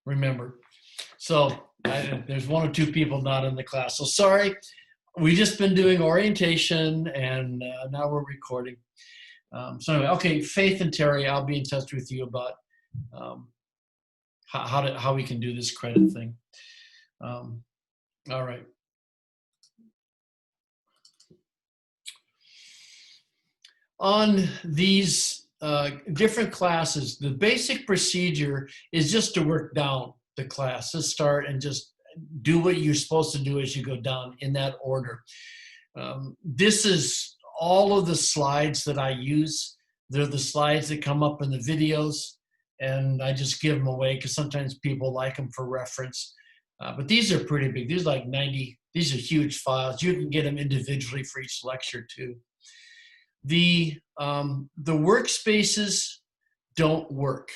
remember. So there's one or two people not in the class. So sorry, we just been doing orientation and now we're recording. So anyway, okay, Faith and Terry, I'll be in touch with you about um, how we can do this credit thing. All right. On these different classes, the basic procedure is just to work down the class. Let's start and just do what you're supposed to do as you go down in that order. This is all of the slides that I use. They're the slides that come up in the videos, and I just give them away because sometimes people like them for reference. But these are pretty big. These are like 90, these are huge files. You can get them individually for each lecture too. The workspaces don't work.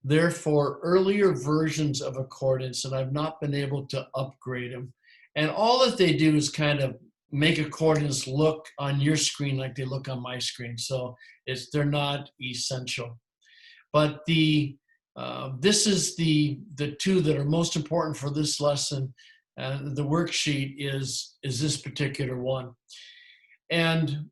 They're for earlier versions of Accordance, and I've not been able to upgrade them. And all that they do is kind of make Accordance look on your screen like they look on my screen. So they're not essential. But this is the two that are most important for this lesson. The worksheet is this particular one. And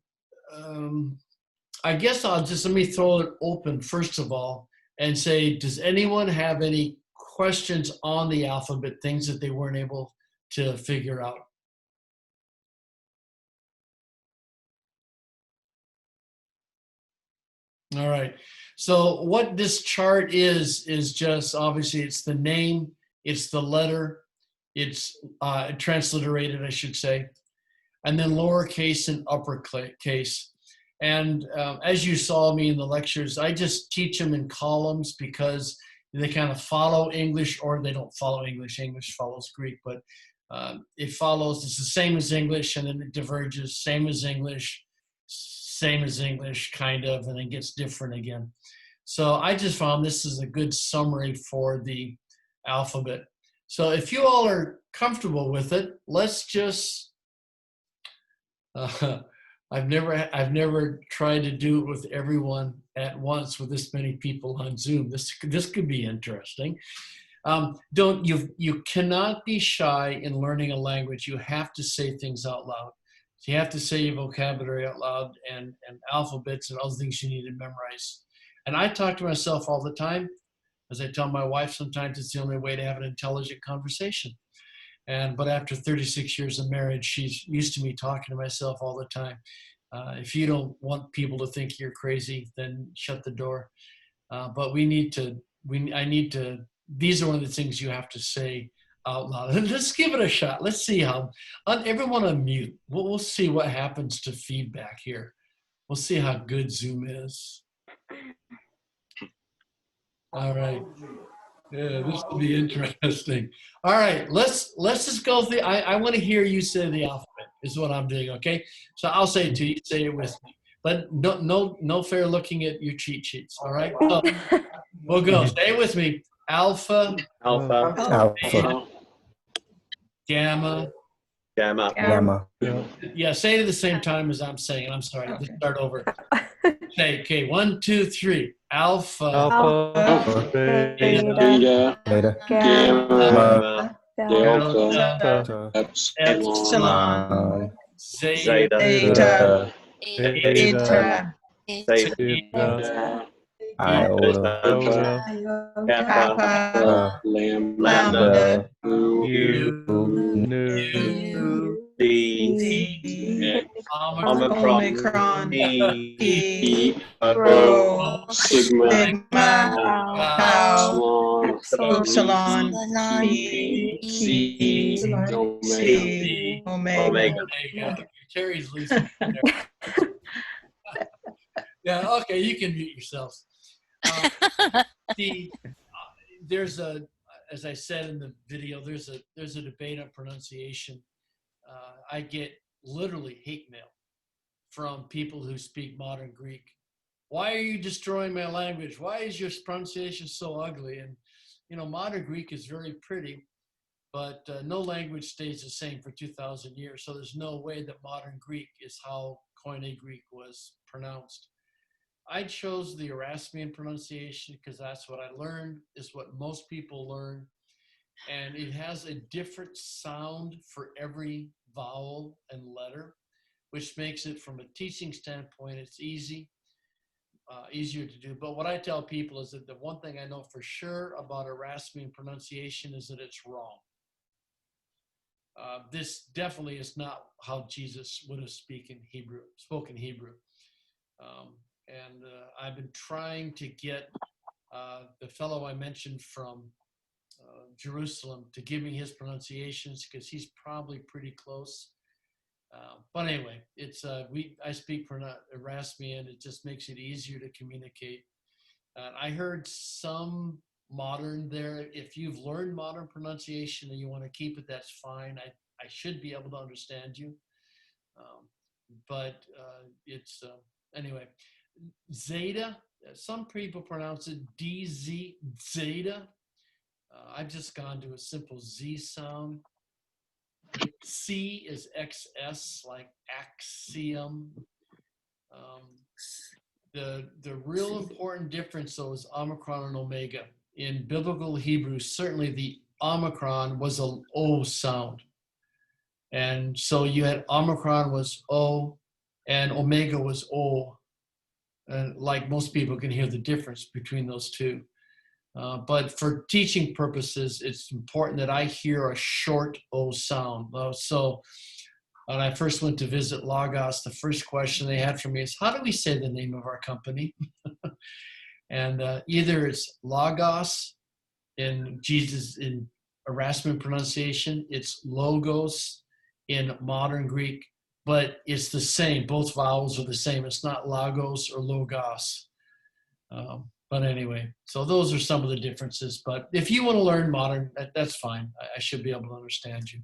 I guess let me throw it open first of all and say, does anyone have any questions on the alphabet, things that they weren't able to figure out? All right. So what this chart is just, obviously it's the name, it's the letter, it's transliterated, I should say, and then lowercase and uppercase. And as you saw me in the lectures, I just teach them in columns because they kind of follow English, or they don't follow English. English follows Greek, but it follows, it's the same as English, and then it diverges, same as English, kind of, and then gets different again. So I just found this is a good summary for the alphabet. So if you all are comfortable with it, let's just, I've never tried to do it with everyone at once with this many people on Zoom. This could be interesting. You cannot be shy in learning a language. You have to say things out loud. So you have to say your vocabulary out loud and alphabets and other things you need to memorize. And I talk to myself all the time. As I tell my wife, sometimes it's the only way to have an intelligent conversation. But after 36 years of marriage, she's used to me talking to myself all the time. If you don't want people to think you're crazy, then shut the door. But these are one of the things you have to say out loud. Let's give it a shot. Let's see how, everyone unmute. We'll see what happens to feedback here. We'll see how good Zoom is. All right. Yeah, this will be interesting. All right, let's just go through. I want to hear you say the alphabet. Is what I'm doing. Okay, so I'll say it to you. Say it with me. But no fair looking at your cheat sheets. All right, so we'll go. Stay with me. Alpha. Alpha. Gamma. Yeah, say it at the same time as I'm saying. I'm sorry. Let's start over. Say, okay, 1, 2, 3. Alpha. Beta. Gamma. Delta. Epsilon. Zeta. Eta. Iota. Kappa. Lambda. Nu. D. Omicron. E. Rho. Sigma. Tau. Epsilon. Phi. Psi. Omega. Terry's losing. Yeah, okay, you can mute yourselves. There's as I said in the video, there's a debate on pronunciation. I get literally hate mail from people who speak modern Greek. Why are you destroying my language? Why is your pronunciation so ugly? And modern Greek is very pretty, but no language stays the same for 2,000 years. So there's no way that modern Greek is how Koine Greek was pronounced. I chose the Erasmian pronunciation because that's what I learned, is what most people learn. And it has a different sound for every vowel and letter, which makes it, from a teaching standpoint, it's easier to do. But what I tell people is that the one thing I know for sure about Erasmian pronunciation is that it's wrong. This definitely is not how Jesus would have spoken Hebrew. I've been trying to get the fellow I mentioned from Jerusalem to give me his pronunciations, because he's probably pretty close. But anyway, it's I speak Erasmian. It just makes it easier to communicate. I heard some modern there. If you've learned modern pronunciation and you want to keep it, that's fine. I should be able to understand you. But it's anyway. Zeta. Some people pronounce it DZ, Zeta. I've just gone to a simple Z sound. C is XS, like axiom. The real important difference, though, is Omicron and Omega. In biblical Hebrew, certainly the Omicron was an O sound. And so you had Omicron was O and Omega was O. And like most people can hear the difference between those two. But for teaching purposes, it's important that I hear a short O sound. So when I first went to visit Lagos, the first question they had for me is, how do we say the name of our company? And either it's Lagos in Erasmian pronunciation, it's Logos in modern Greek, but it's the same. Both vowels are the same. It's not Lagos or Logos. But anyway, so those are some of the differences. But if you want to learn modern, that's fine. I should be able to understand you.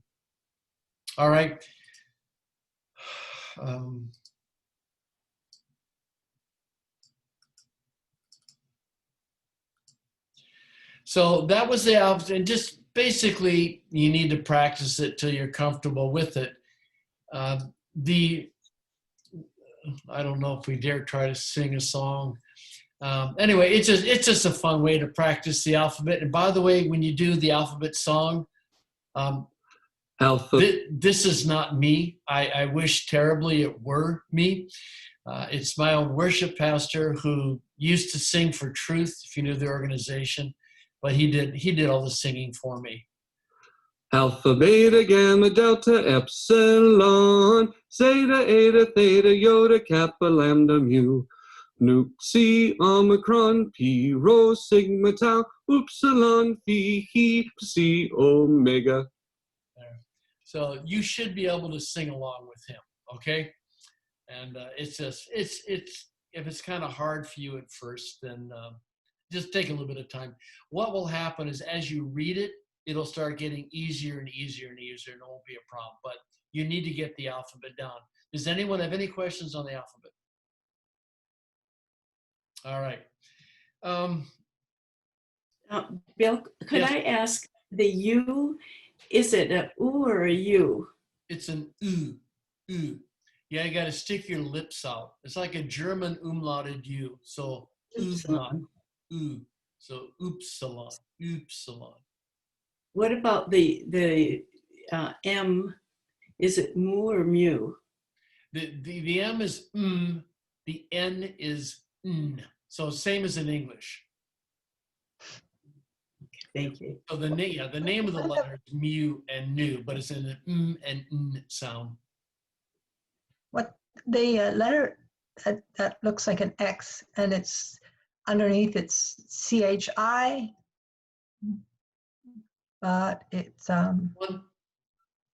All right. So that was the alphabet. And just basically, you need to practice it till you're comfortable with it. I don't know if we dare try to sing a song. Anyway, it's just a fun way to practice the alphabet. And by the way, when you do the alphabet song, this is not me. I wish terribly it were me. It's my own worship pastor who used to sing for Truth, if you knew the organization, but he did all the singing for me. Alpha, beta, gamma, delta, epsilon, zeta, eta, theta, iota, kappa, lambda, mu. Nuke, C, Omicron, P, Rho, Sigma, Tau, Upsilon, Phi, He, Psi, Omega. So you should be able to sing along with him, okay? And if it's kind of hard for you at first, then just take a little bit of time. What will happen is as you read it, it'll start getting easier and easier and easier, and it won't be a problem. But you need to get the alphabet down. Does anyone have any questions on the alphabet? All right. Bill, could Yes. I ask the U, is it a U or a U? It's an U. U. Yeah, you got to stick your lips out. It's like a German umlauted U. So Upsilon. U. So upsilon. Upsilon. What about the M? Is it mu or mu? The M is the N is N. So same as in English. Thank you. So the name of the letter is mu and nu, but it's in the and N sound. What the letter that looks like an X, and it's underneath it's CHI, but it's One.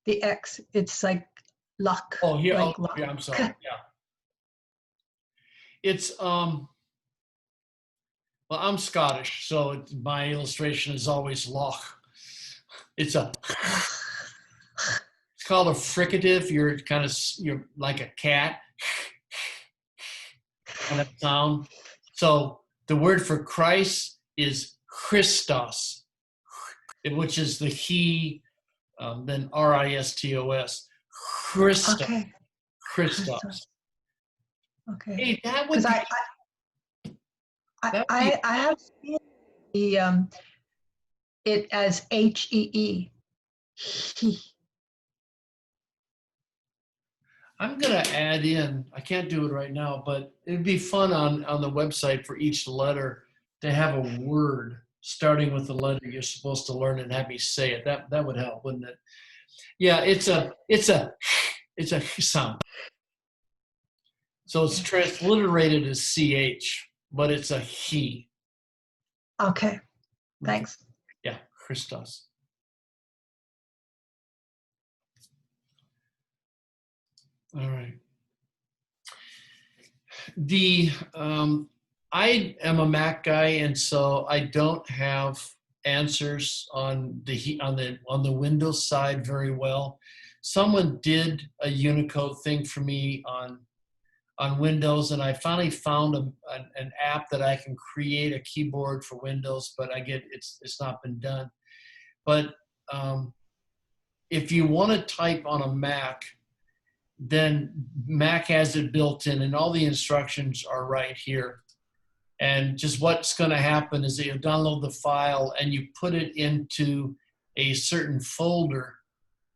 the X. It's like luck. Oh, here. Like Oh, luck. here. I'm sorry. Yeah. It's well, I'm Scottish, so my illustration is always loch. It's called a fricative. You're like a cat kind of sound. So the word for Christ is Christos, which is the he, then R-I-S-T-O-S. Christos. Okay. Christos. Okay. Hey, that would Because be, I have seen the, it as HEE. He. I'm gonna add in, I can't do it right now, but it'd be fun on the website for each letter to have a word starting with the letter you're supposed to learn and have me say it. That would help, wouldn't it? Yeah, it's a sound. So it's transliterated as CH, but it's a he. Okay, thanks. Yeah, Christos. All right. I am a Mac guy, and so I don't have answers on the Windows side very well. Someone did a Unicode thing for me on Windows, and I finally found an app that I can create a keyboard for Windows, but it's not been done. But if you want to type on a Mac, then Mac has it built in, and all the instructions are right here. And just what's going to happen is that you download the file and you put it into a certain folder,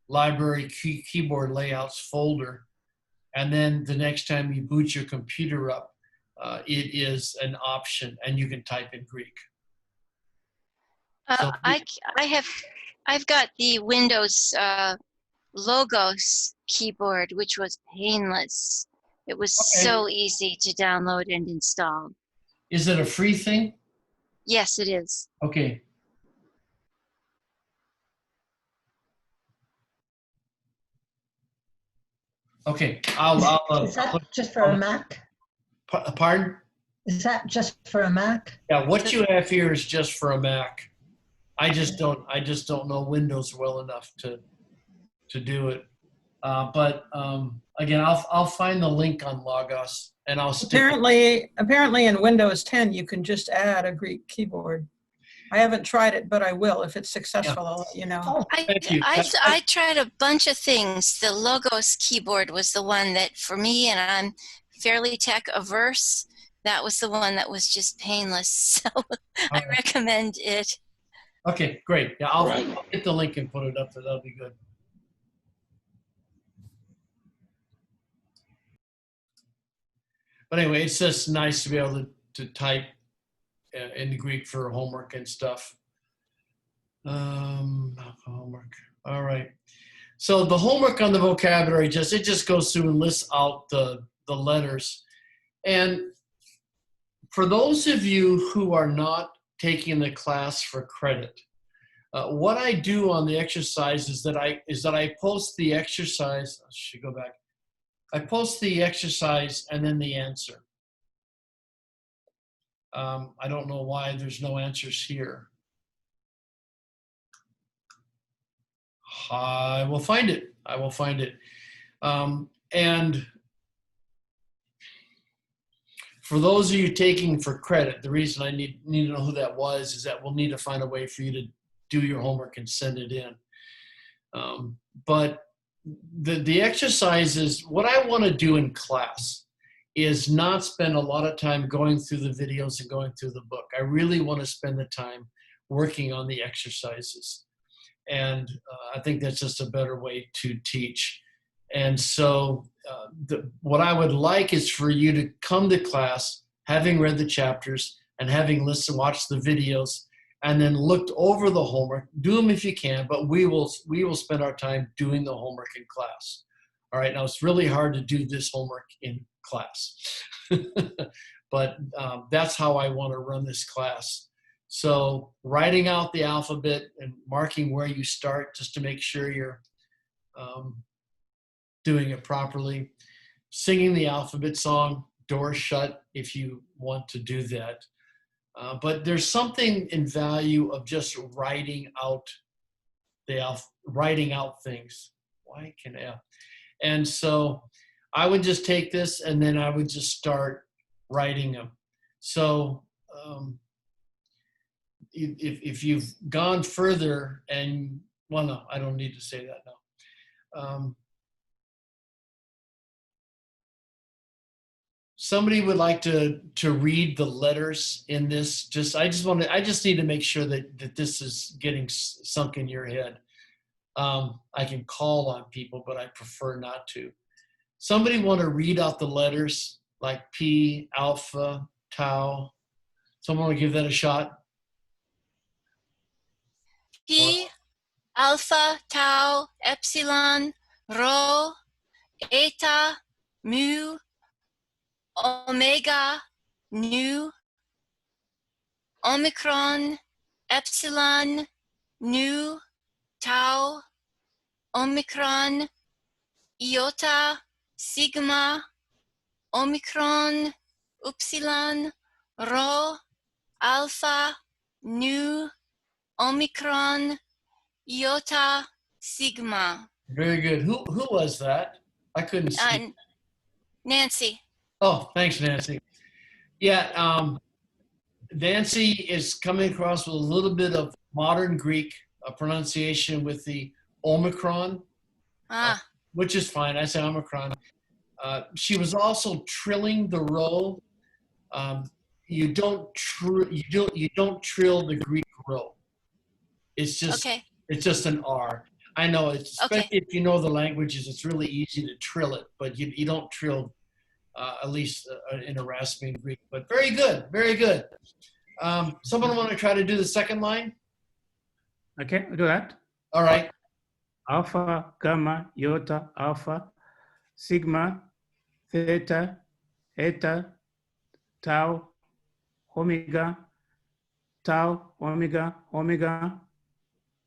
library keyboard layouts folder. And then the next time you boot your computer up, it is an option, and you can type in Greek. So- I've got the Windows Logos keyboard, which was painless. It was Okay. so easy to download and install. Is it a free thing? Yes, it is. Okay. Okay, I'll Is that just for a Mac? pardon? Is that just for a Mac? Yeah, what you have here is just for a Mac. I just don't know Windows well enough to do it. But again, I'll find the link on Logos and I'll stick. Apparently in Windows 10, you can just add a Greek keyboard. I haven't tried it, but I will. If it's successful, I'll let you know. Oh, Thank you. I tried a bunch of things. The Logos keyboard was the one that, for me, and I'm fairly tech averse, that was the one that was just painless. So I right. recommend it. Okay, great. Yeah, I'll Right. get the link and put it up there. That'll be good. But anyway, it's just nice to be able to type in Greek for homework and stuff. Homework. All right. So the homework on the vocabulary it just goes through and lists out the letters. And for those of you who are not taking the class for credit, what I do on the exercise is that I post the exercise. I should go back. I post the exercise and then the answer. I don't know why there's no answers here. I will find it. I will find it. And for those of you taking for credit, the reason I need to know who that was is that we'll need to find a way for you to do your homework and send it in. But the exercises, what I want to do in class is not spend a lot of time going through the videos and going through the book. I really want to spend the time working on the exercises. And I think that's just a better way to teach. And so what I would like is for you to come to class, having read the chapters and having watched the videos, and then looked over the homework. Do them if you can, but we will spend our time doing the homework in class. All right, now it's really hard to do this homework in class, but that's how I want to run this class. So writing out the alphabet and marking where you start just to make sure you're doing it properly. Singing the alphabet song, doors shut if you want to do that. But there's something in value of just writing out things. Why can F? And so I would just take this and then I would just start writing them. So if you've gone further and, well, no, I don't need to say that now. somebody would like to read the letters in this, I just need to make sure that this is getting sunk in your head. I can call on people, but I prefer not to. Somebody want to read out the letters like P, alpha, tau? Someone want to give that a shot? P, alpha, tau, epsilon, rho, eta, mu, omega, nu, omicron, epsilon, nu, tau, omicron, iota, sigma, omicron, upsilon, rho, alpha, nu, omicron, iota, sigma. Very good. Who was that? I couldn't see. And Nancy. Oh, thanks, Nancy. Yeah, Nancy is coming across with a little bit of modern Greek pronunciation with the Omicron, which is fine. I say Omicron. She was also trilling the rho. You don't trill the Greek rho. It's just Okay. It's just an R. I know, especially if you know the languages, it's really easy to trill it, but you don't trill, at least in a Raspbian Greek. But very good, very good. Someone want to try to do the second line? Okay, do that. All right. Alpha, gamma, iota, alpha, sigma, theta, eta, tau, omega, omega,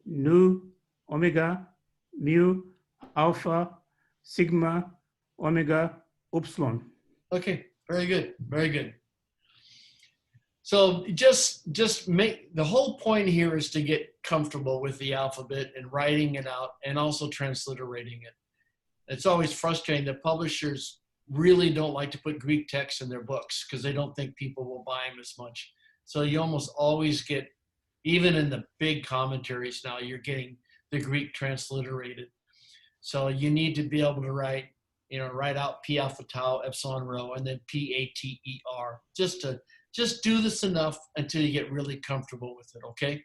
nu, omega, mu, alpha, sigma, omega, upsilon. Okay, very good, very good. So just make, the whole point here is to get comfortable with the alphabet and writing it out and also transliterating it. It's always frustrating that publishers really don't like to put Greek text in their books because they don't think people will buy them as much. So you almost always get, even in the big commentaries now, you're getting the Greek transliterated. So you need to be able to write out P alpha tau epsilon rho and then PATER. Just do this enough until you get really comfortable with it, okay?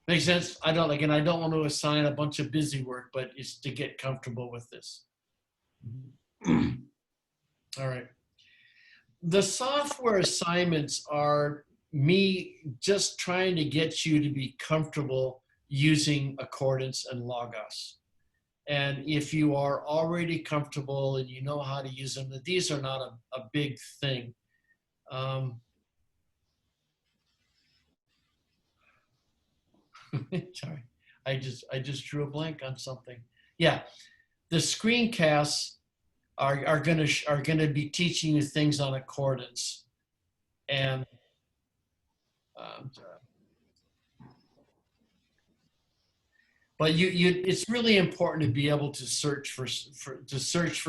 Makes sense? I don't want to assign a bunch of busy work, but it's to get comfortable with this. All right. The software assignments are me just trying to get you to be comfortable using Accordance and Logos. And if you are already comfortable and you know how to use them, these are not a big thing. Sorry, I just drew a blank on something. Yeah, the screencasts are gonna be teaching you things on Accordance, and but it's really important to be able to search for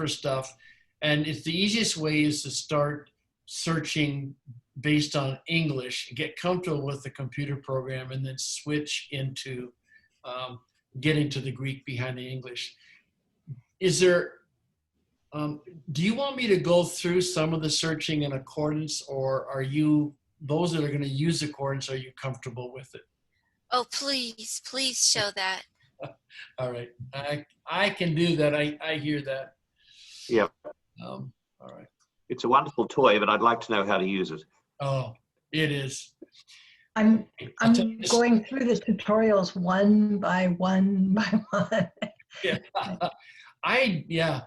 stuff, and it's the easiest way is to start searching based on English, get comfortable with the computer program, and then switch into getting to the Greek behind the English. Is there, do you want me to go through some of the searching in Accordance, or are you, those that are going to use Accordance, are you comfortable with it? Oh, please show that. All right, I can do that. I hear that. Yep. All right. It's a wonderful toy, but I'd like to know how to use it. Oh, it is. I'm going through the tutorials one by one. Yeah. Yeah.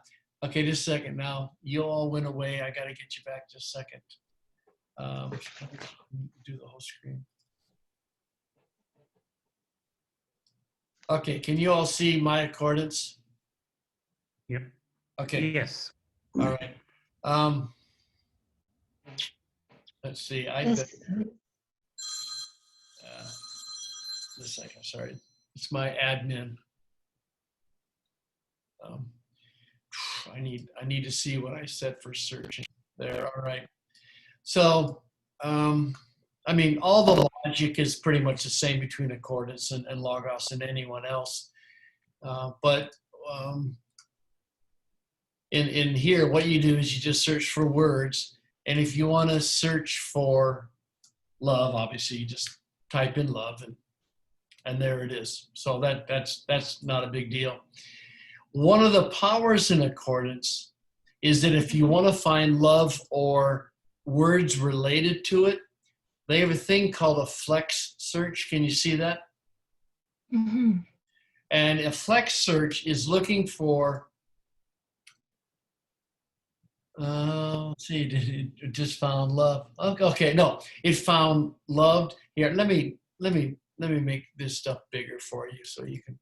Okay, just a second now. You all went away. I got to get you back just a second. Do the whole screen. Okay, can you all see my Accordance? Yep. Okay. Yes. All right. Let's see. Just a second. Sorry, it's my admin. I need to see what I set for searching. There. All right. So, I mean, all the logic is pretty much the same between Accordance and Logos and anyone else. But in here, what you do is you just search for words. And if you want to search for love, obviously you just type in love and there it is. So that's not a big deal. One of the powers in accordance is that if you want to find love or words related to it, they have a thing called a flex search. Can you see that? Mm-hmm. And a flex search is looking for, let's see, it just found love. Okay, no, it found loved. Here, let me make this stuff bigger for you so you can.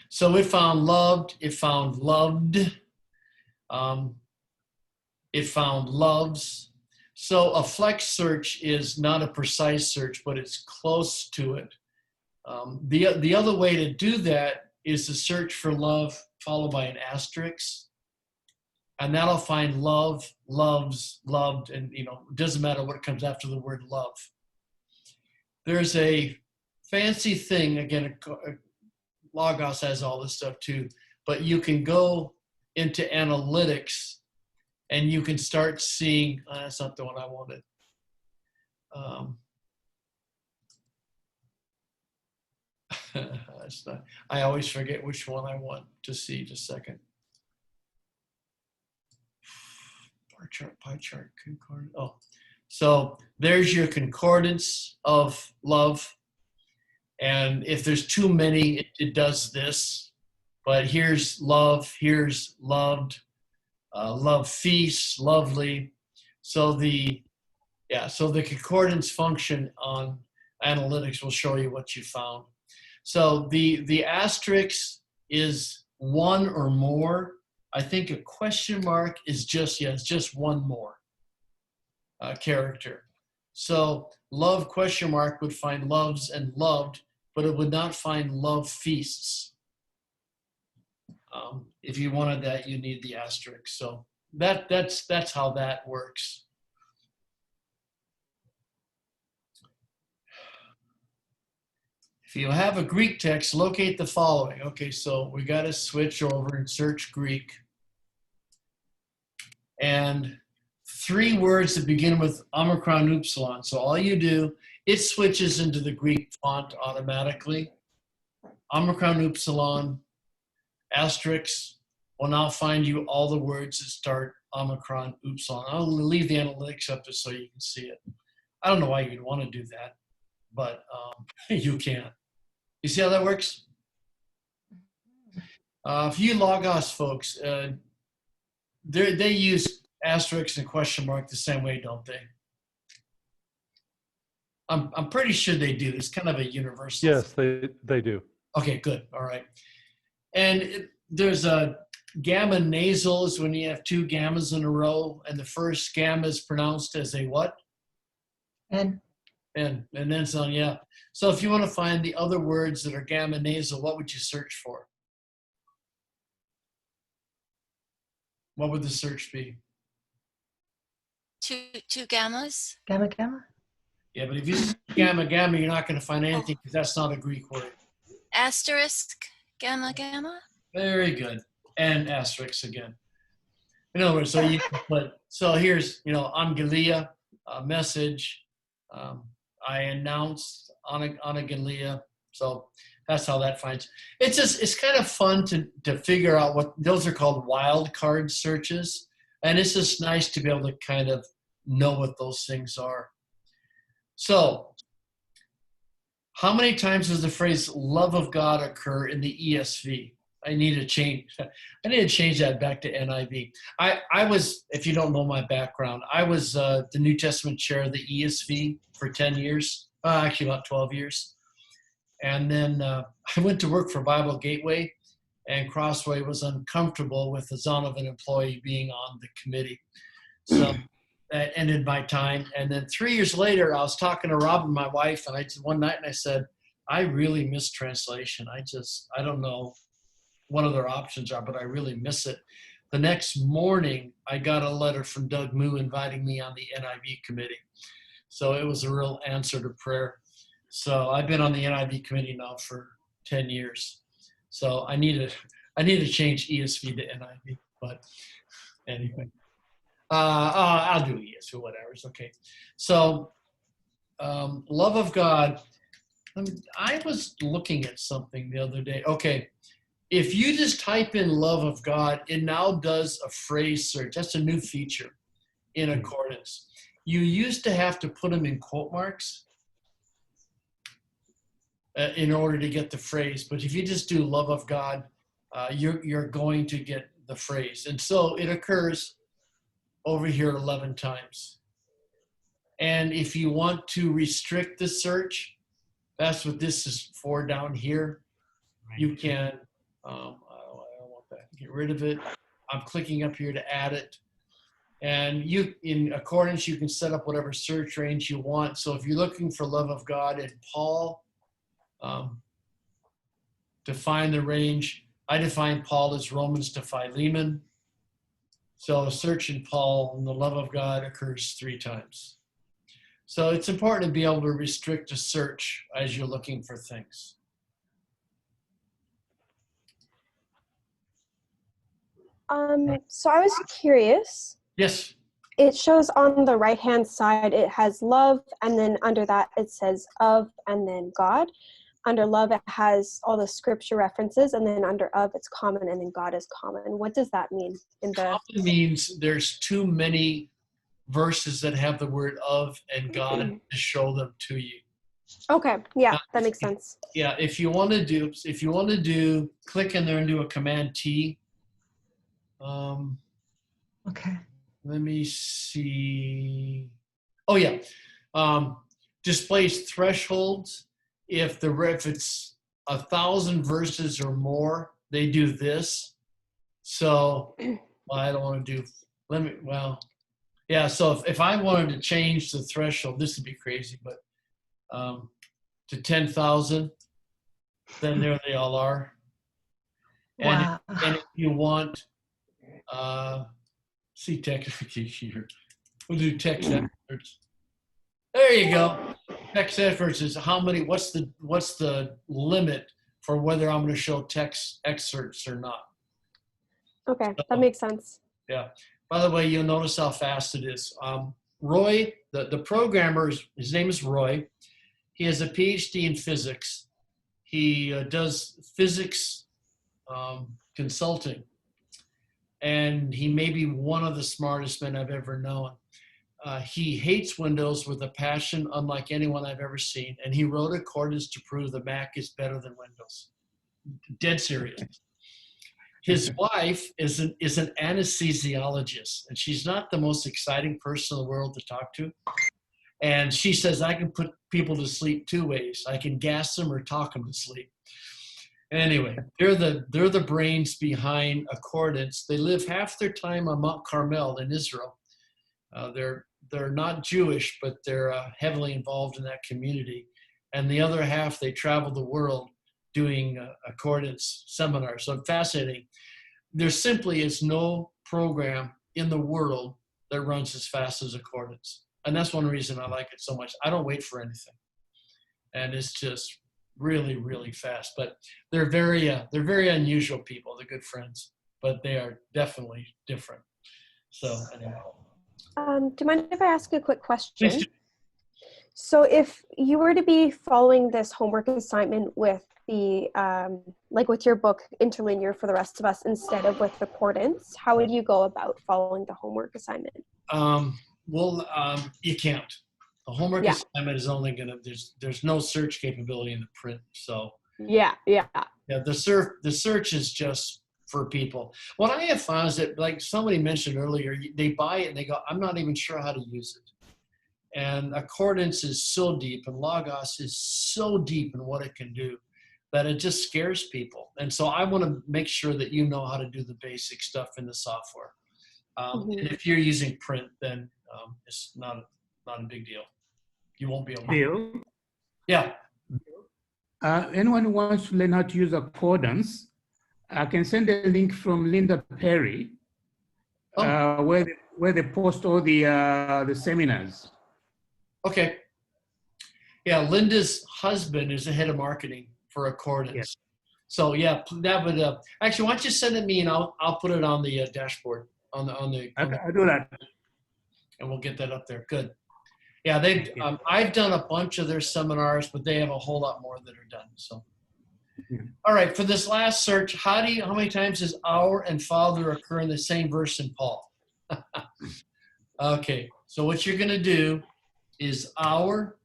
So it found loved, it found loved, it found loves. So a flex search is not a precise search, but it's close to it. The other way to do that is to search for love followed by an asterisk. And that'll find love, loves, loved, and it doesn't matter what comes after the word love. There's a fancy thing, again, Logos has all this stuff too, but you can go into analytics and you can start seeing, that's not the one I wanted. I always forget which one I want to see. Just a second. Pie chart, concordance. Oh, so there's your concordance of love. And if there's too many, it does this. But here's love, here's loved, love feasts, lovely. So the concordance function on analytics will show you what you found. So the asterisk is one or more. I think a question mark is just, it's just one more character. So love question mark would find loves and loved, but it would not find love feasts. If you wanted that, you need the asterisk. So that's how that works. If you have a Greek text, locate the following. Okay, so we got to switch over and search Greek. And 3 words that begin with Omicron Upsilon. So all you do, it switches into the Greek font automatically. Omicron Upsilon, asterisk will now find you all the words that start Omicron Upsilon. I'll leave the analytics up just so you can see it. I don't know why you'd want to do that, but you can. You see how that works? For you Logos folks, they use asterisks and question mark the same way, don't they? I'm pretty sure they do. It's kind of a universal. Yes, they do. Okay, good. All right. And there's a gamma nasal is when you have 2 gammas in a row, and the first gamma is pronounced as a what? And then some, yeah. So if you want to find the other words that are gamma nasal, what would you search for? What would the search be? Two gammas. Gamma, gamma? Yeah, but if you gamma, gamma, you're not going to find anything because that's not a Greek word. Asterisk, gamma, gamma. Very good. And asterisk again. In other words, so you can put, so here's, Angelia, message. I announced Angelia. So that's how that finds. It's kind of fun to figure out what, those are called wildcard searches. And it's just nice to be able to kind of know what those things are. So, how many times does the phrase love of God occur in the ESV? I need to change that back to NIV. I was, if you don't know my background, I was the New Testament chair of the ESV for 10 years, actually about 12 years. And then I went to work for Bible Gateway, and Crossway was uncomfortable with the Zonovan employee being on the committee. So that ended my time. And then 3 years later, I was talking to Robin, my wife, and one night I said, I really miss translation. I don't know what other options are, but I really miss it. The next morning, I got a letter from Doug Moo inviting me on the NIV committee. So it was a real answer to prayer. So I've been on the NIV committee now for 10 years. So I need to change ESV to NIV, but anyway. I'll do ESV, whatever, it's okay. So love of God. I was looking at something the other day. Okay, if you just type in love of God, it now does a phrase search. That's a new feature in Accordance. You used to have to put them in quote marks in order to get the phrase. But if you just do love of God, you're going to get the phrase. And so it occurs over here 11 times. And if you want to restrict the search, that's what this is for down here. You can, I don't want that, get rid of it. I'm clicking up here to add it. And you, in Accordance, you can set up whatever search range you want. So if you're looking for love of God in Paul, define the range. I define Paul as Romans to Philemon. So search in Paul and the love of God occurs 3 times. So it's important to be able to restrict a search as you're looking for things. So I was curious. Yes. It shows on the right-hand side, it has love, and then under that it says of, and then God. Under love, it has all the scripture references, and then under of, it's common, and then God is common. What does that mean? Common means there's too many verses that have the word of and God to show them to you. Okay, yeah, that makes sense. Yeah, if you want to do, click in there and do a Command T. Okay. Let me see. Oh yeah, displays thresholds. If it's 1,000 verses or more, they do this. So well, I don't want to do. Yeah. So if I wanted to change the threshold, this would be crazy, but to 10,000, then there they all are. And, Wow. and if you want, see text here. We'll do text efforts. There you go. Text efforts is how many, what's the limit for whether I'm going to show text excerpts or not. Okay, that makes sense. Yeah. By the way, you'll notice how fast it is. Roy, the programmer, his name is Roy. He has a PhD in physics. He does physics consulting. And he may be one of the smartest men I've ever known. He hates Windows with a passion unlike anyone I've ever seen. And he wrote Accordance to prove the Mac is better than Windows. Dead serious. His wife is an anesthesiologist, and she's not the most exciting person in the world to talk to. And she says, I can put people to sleep 2 ways. I can gas them or talk them to sleep. Anyway, they're the brains behind Accordance. They live half their time on Mount Carmel in Israel. They're not Jewish, but they're heavily involved in that community. And the other half, they travel the world doing Accordance seminars. So fascinating. There simply is no program in the world that runs as fast as Accordance. And that's one reason I like it so much. I don't wait for anything. And it's just really, really fast. But they're very unusual people. They're good friends, but they are definitely different. So anyway. Do you mind if I ask a quick question? Please do. So if you were to be following this homework assignment with the, like with your book Interlinear for the Rest of Us instead of with Accordance, how would you go about following the homework assignment? You can't. The homework assignment is only there's no search capability in the print. So Yeah. the search is just for people. What I have found is that, like somebody mentioned earlier, they buy it and they go, I'm not even sure how to use it. And Accordance is so deep and Logos is so deep in what it can do that it just scares people. And so I want to make sure that you know how to do the basic stuff in the software. And if you're using print, then it's not a big deal. You won't be able to. Bill, Yeah. anyone who wants to learn how to use Accordance, I can send a link from Linda Perry, where they post all the seminars. Okay. Yeah, Linda's husband is the head of marketing for accordance. So yeah, that would actually. Why don't you send it me and I'll put it on the dashboard on the I'll do that. and we'll get that up there. Good. Yeah, they. I've done a bunch of their seminars, but they have a whole lot more that are done. So, all right. For this last search, how many times does "our" and "Father" occur in the same verse in Paul? Okay. So what you're gonna do is "our,"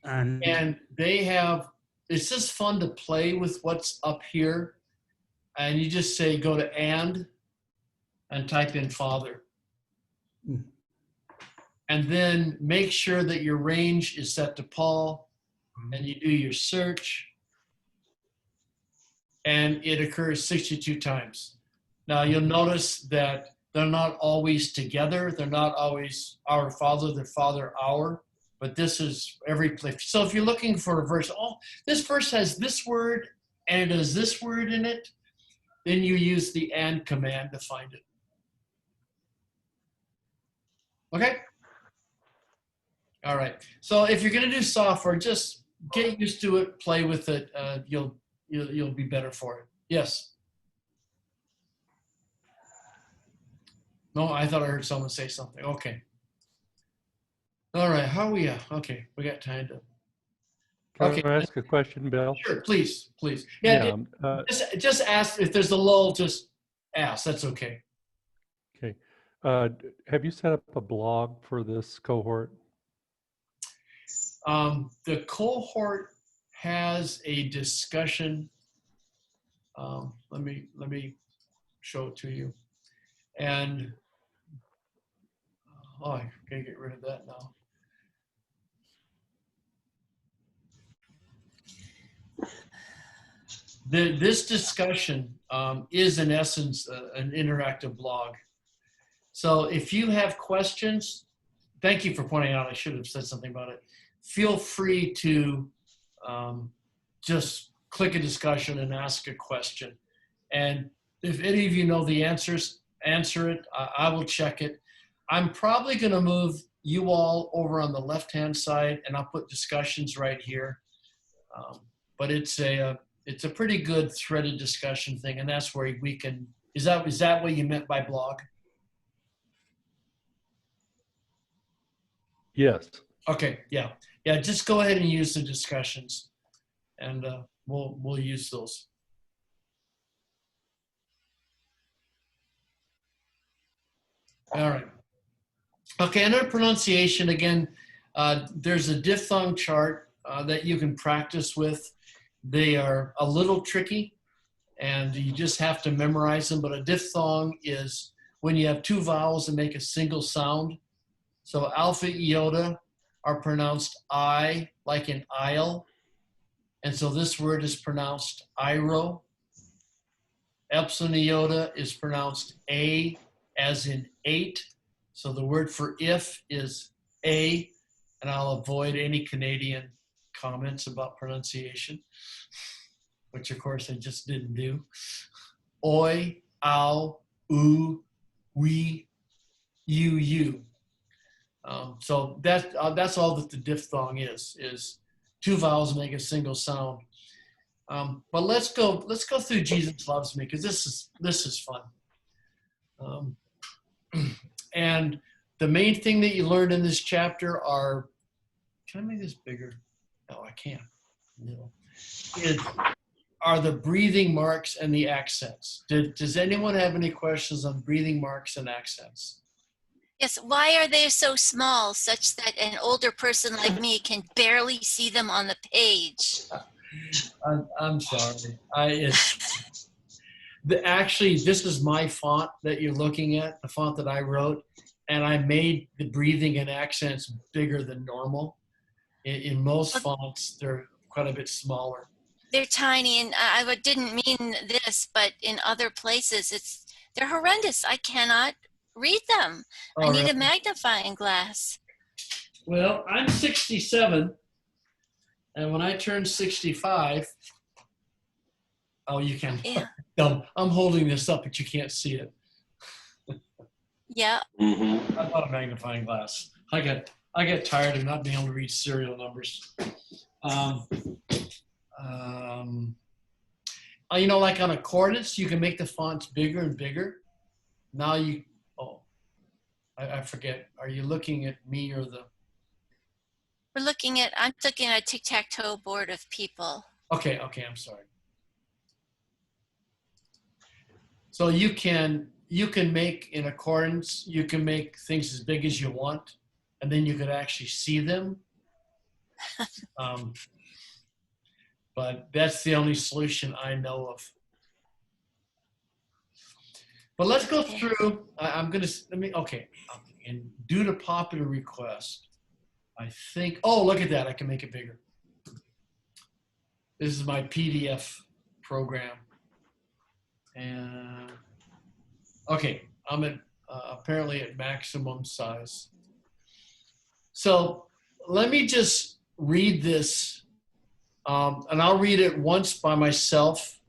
and they have. It's just fun to play with what's up here, and you just say go to and type in "Father." And then make sure that your range is set to Paul, and you do your search, and it occurs 62 times. Now you'll notice that they're not always together. They're not always "our Father," they're "Father, our," but this is every place. So if you're looking for a verse, this verse has this word and it has this word in it, then you use the "and" command to find it. Okay? All right. So if you're going to do software, just get used to it, play with it. You'll be better for it. Yes. No, I thought I heard someone say something. Okay. All right. How are we? Okay, we got time to. Can I ask a question, Bill? Sure. Please. Yeah. Just ask if there's a lull. Just ask. That's okay. Okay. Have you set up a blog for this cohort? The cohort has a discussion. Let me show it to you. And I gotta get rid of that now. This discussion is in essence an interactive blog. So if you have questions, thank you for pointing out. I should have said something about it. Feel free to just click a discussion and ask a question. And if any of you know the answers, answer it. I will check it. I'm probably going to move you all over on the left-hand side, and I'll put discussions right here. But it's a pretty good threaded discussion thing, and that's where we can. Is that what you meant by blog? Yes. Okay. Yeah. Just go ahead and use the discussions, and we'll use those. All right. Okay. Under pronunciation, again, there's a diphthong chart that you can practice with. They are a little tricky, and you just have to memorize them. But a diphthong is when you have two vowels that make a single sound. So alpha, iota are pronounced I, like in aisle. And so this word is pronounced iro. Epsilon iota is pronounced A, as in 8. So the word for if is A, and I'll avoid any Canadian comments about pronunciation, which of course I just didn't do. Oi, ow, oo, we, you. So that's all that the diphthong is two vowels make a single sound. But let's go through Jesus Loves Me, because this is fun. And the main thing that you learned in this chapter are, can I make this bigger? No, I can't. No. Are the breathing marks and the accents. Does anyone have any questions on breathing marks and accents? Yes, why are they so small such that an older person like me can barely see them on the page? I'm sorry. Actually, this is my font that you're looking at, the font that I wrote, and I made the breathing and accents bigger than normal. In most fonts, they're quite a bit smaller. They're tiny, and I didn't mean this, but in other places, they're horrendous. I cannot read them. I need a magnifying glass. Well, I'm 67, and when I turn 65, you can. Yeah. No, I'm holding this up, but you can't see it. Yeah. I bought a magnifying glass. I get tired of not being able to read serial numbers. You know, like on accordance, you can make the fonts bigger and bigger. Now you, I forget. Are you looking at me or the? I'm looking at a tic-tac-toe board of people. Okay, I'm sorry. So you can make in accordance, you can make things as big as you want, and then you could actually see them. But that's the only solution I know of. But let's go through. And due to popular request, I think. Oh, look at that! I can make it bigger. This is my PDF program, and okay, I'm at apparently at maximum size. So let me just read this, and I'll read it once by myself,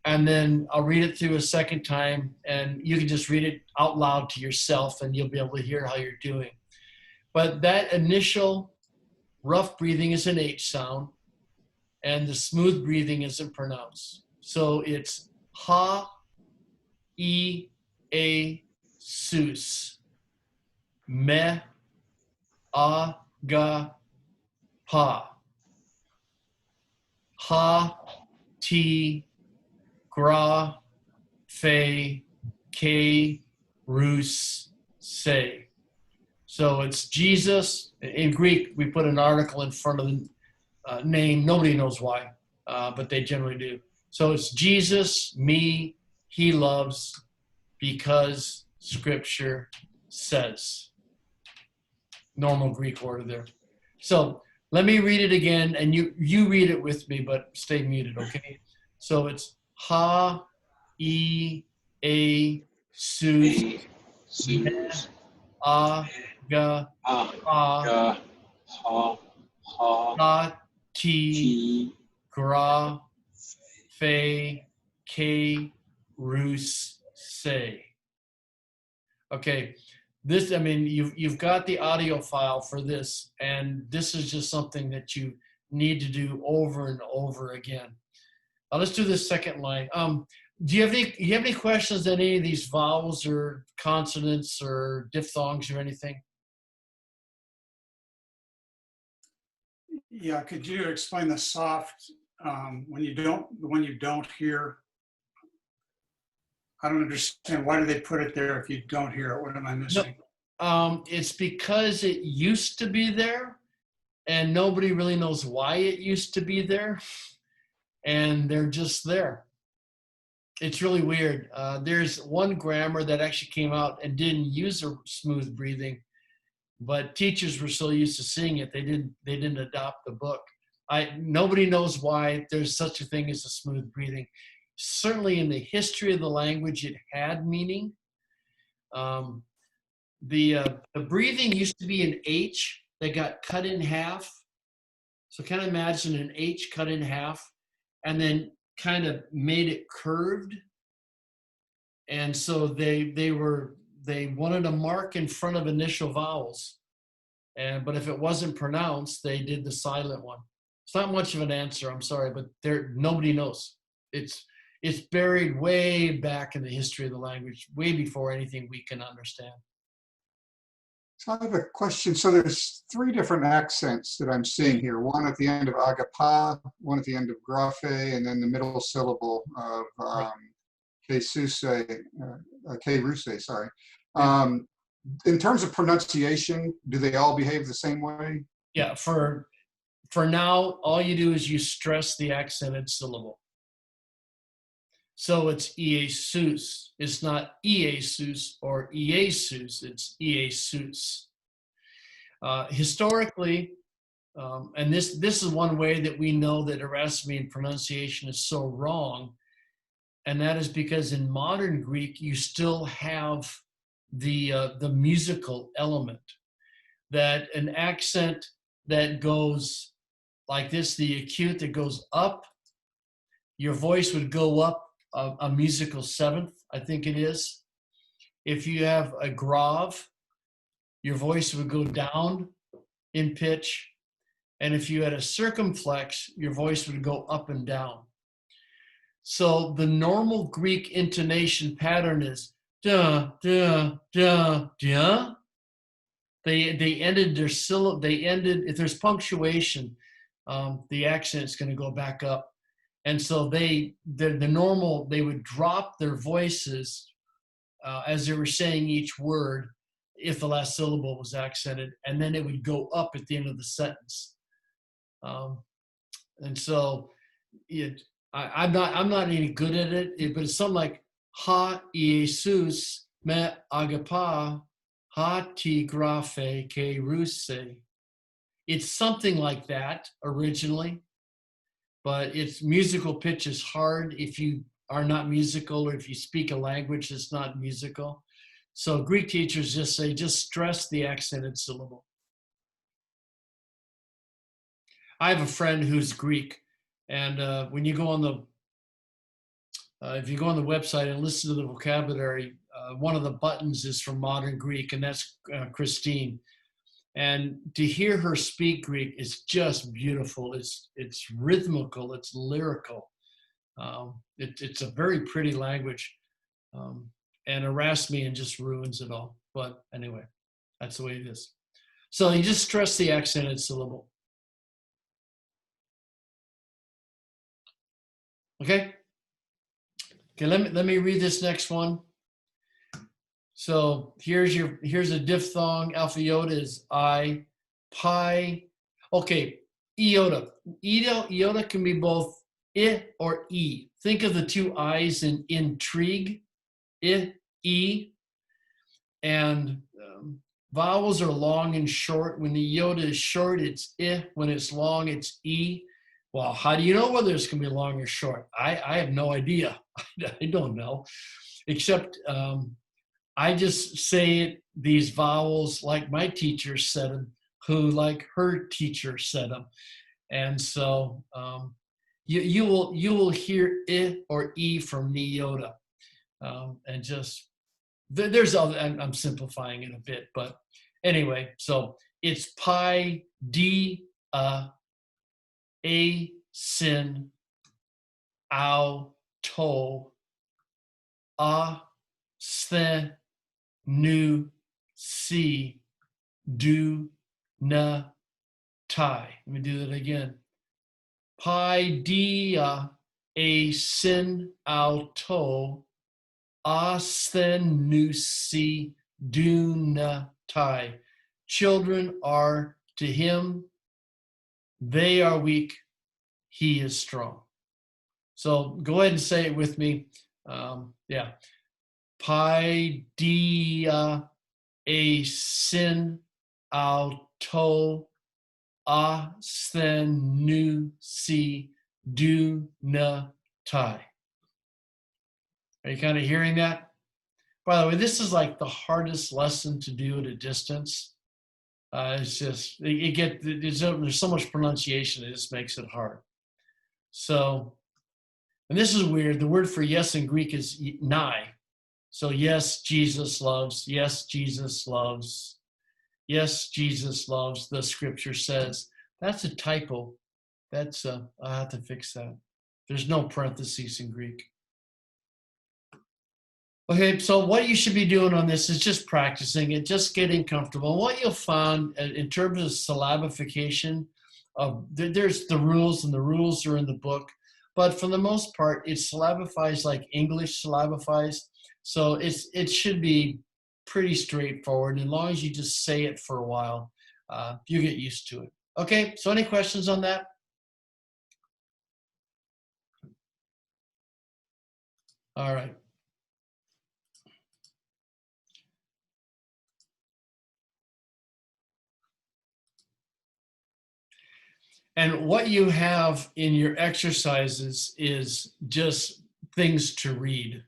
and then I'll read it through a second time, and you can just read it out loud to yourself, and you'll be able to hear how you're doing. But that initial rough breathing is an H sound, and the smooth breathing isn't pronounced. So it's ha, e, a, sus, me, a, ga, pa, ha, ti, gra, fe, ke, rus, se. So it's Jesus. In Greek, we put an article in front of the name. Nobody knows why, but they generally do. So it's Jesus, me, he loves, because Scripture says. Normal Greek order there. So let me read it again, and you read it with me, but stay muted, okay? So it's ha, e, a, sus, me, a, ga, ha, ha, ti, gra, fe, ke, rus, se. Okay, this, I mean, you've got the audio file for this, and this is just something that you need to do over and over again. Let's do the second line. Do you have any questions on any of these vowels or consonants or diphthongs or anything? Yeah, could you explain the soft when you don't hear? I don't understand. Why do they put it there if you don't hear it? What am I missing? No, it's because it used to be there, and nobody really knows why it used to be there, and they're just there. It's really weird. There's one grammar that actually came out and didn't use a smooth breathing, but teachers were so used to seeing it, they didn't adopt the book. Nobody knows why there's such a thing as a smooth breathing. Certainly in the history of the language, it had meaning. The breathing used to be an H that got cut in half. So kind of imagine an H cut in half and then kind of made it curved. And so they wanted a mark in front of initial vowels. But if it wasn't pronounced, they did the silent one. It's not much of an answer, I'm sorry, but nobody knows. It's buried way back in the history of the language, way before anything we can understand. So I have a question. So there's 3 different accents that I'm seeing here. One at the end of agapa, one at the end of grafe, and then the middle syllable of ke ruse, sorry. In terms of pronunciation, do they all behave the same way? Yeah, for now, all you do is you stress the accented syllable. So it's Iesus. It's not Iesus or Iesus, it's Iesus. Historically, and this is one way that we know that Erasmian pronunciation is so wrong, and that is because in modern Greek, you still have the musical element, that an accent that goes like this, the acute that goes up, your voice would go up a musical 7th, I think it is. If you have a grave, your voice would go down in pitch. And if you had a circumflex, your voice would go up and down. So the normal Greek intonation pattern is da, da, da, da. They ended their syllable, if there's punctuation, the accent is going to go back up. And so the normal, they would drop their voices as they were saying each word if the last syllable was accented, and then it would go up at the end of the sentence. And so I'm not any good at it, but it's something like ha Jesus me agapa ha ti graphe ke ruse. It's something like that originally, but its musical pitch is hard if you are not musical or if you speak a language that's not musical. So Greek teachers just say, just stress the accented syllable. I have a friend who's Greek, and when you go on the, if you go on the website and listen to the vocabulary, one of the buttons is from Modern Greek, and that's Christine. And to hear her speak Greek is just beautiful. It's rhythmical, it's lyrical. It's a very pretty language, and Erasmian just ruins it all. But anyway, that's the way it is. So you just stress the accented syllable. Okay. Okay. Let me read this next one. So here's a diphthong. Alpha iota is I, pi. Okay, iota. Iota can be both I or E. Think of the two I's in intrigue. I, E. And vowels are long and short. When the iota is short, it's I. When it's long, it's E. Well, how do you know whether it's going to be long or short? I have no idea. I don't know, except I just say these vowels like my teacher said them, who like her teacher said them. And so you will hear I or E from me iota. And just, there's other, I'm simplifying it a bit, but anyway, so it's pi, D, A, sin, ow, to, a, sthen, nu, si, du, na, tai. Let me do that again. Pi, dia, a, sin, ow, to, a, sthen, nu, si, du, na, tai. Children are to him, they are weak, he is strong. So go ahead and say it with me. Yeah. Pi, dia, a, sin, au, to, a, sthen, nu, si, du, na, tai. Are you kind of hearing that? By the way, this is like the hardest lesson to do at a distance. It's just, there's so much pronunciation, it just makes it hard. So, and this is weird. The word for yes in Greek is nai. So yes, Jesus loves. Yes, Jesus loves. Yes, Jesus loves. The scripture says. That's a typo. That's I'll have to fix that. There's no parentheses in Greek. Okay, so what you should be doing on this is just practicing it, just getting comfortable. And what you'll find in terms of syllabification, there's the rules, and the rules are in the book. But for the most part, it syllabifies like English syllabifies. So it should be pretty straightforward. And as long as you just say it for a while, you get used to it. Okay, so any questions on that? All right. And what you have in your exercises is just things to read.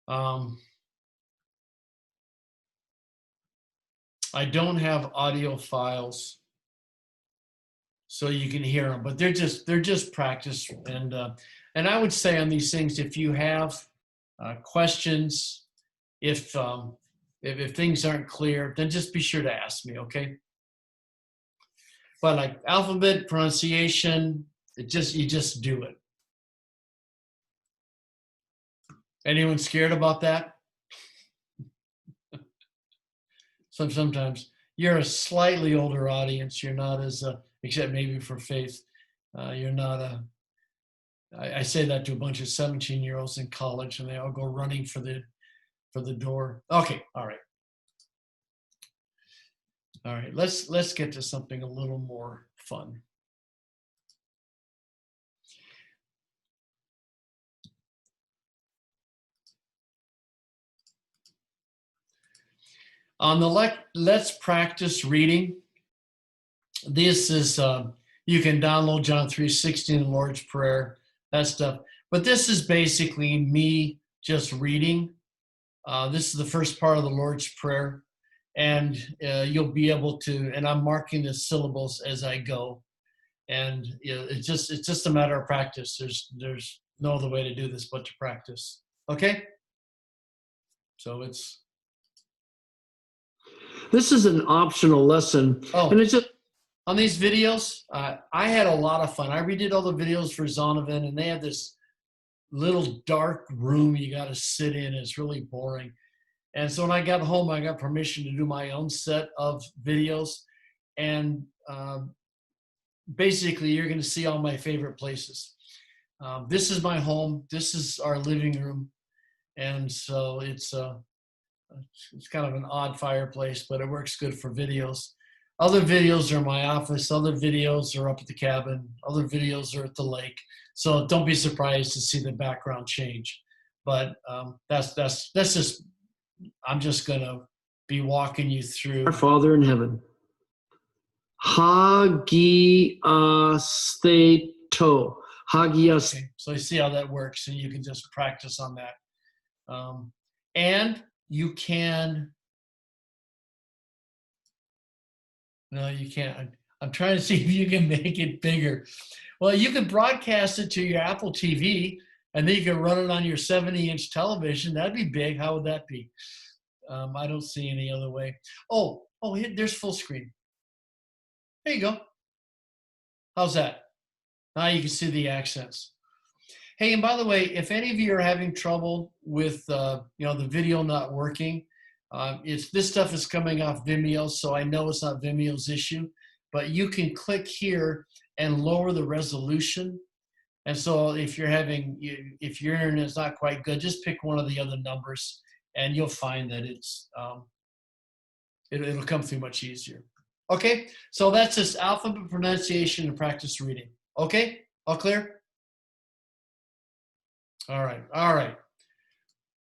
I don't have audio files, so you can hear them, but they're just practice. And I would say on these things, if you have questions, if things aren't clear, then just be sure to ask me. Okay. But like alphabet, pronunciation, you just do it. Anyone scared about that? Sometimes you're a slightly older audience. You're not as, except maybe for Faith, you're not a. I say that to a bunch of 17-year-olds in college, and they all go running for the door. Okay, all right. All right, let's get to something a little more fun. On the Let's Practice Reading, this is, you can download John 3:16 and the Lord's Prayer, that stuff. But this is basically me just reading. This is the first part of the Lord's Prayer. And you'll be able to, and I'm marking the syllables as I go. And it's just a matter of practice. There's no other way to do this but to practice. Okay? So this is an optional lesson. Oh, and it's just on these videos, I had a lot of fun. I redid all the videos for Zondervan, and they have this little dark room you got to sit in. It's really boring. And so when I got home, I got permission to do my own set of videos. And basically, you're going to see all my favorite places. This is my home. This is our living room. And so it's kind of an odd fireplace, but it works good for videos. Other videos are in my office. Other videos are up at the cabin. Other videos are at the lake. So don't be surprised to see the background change. But that's just, I'm just going to be walking you through. Our Father in heaven. Hagiasteto. Hagiasteto. Okay, so you see how that works, and you can just practice on that. And you can, no, you can't. I'm trying to see if you can make it bigger. Well, you can broadcast it to your Apple TV, and then you can run it on your 70-inch television. That'd be big. How would that be? I don't see any other way. Oh, there's full screen. There you go. How's that? Now you can see the accents. Hey, and by the way, if any of you are having trouble with the video not working, this stuff is coming off Vimeo, so I know it's not Vimeo's issue, but you can click here and lower the resolution. And so if your internet's not quite good, just pick one of the other numbers, and you'll find that it'll come through much easier. Okay, so that's just alphabet pronunciation and practice reading. Okay, all clear? All right.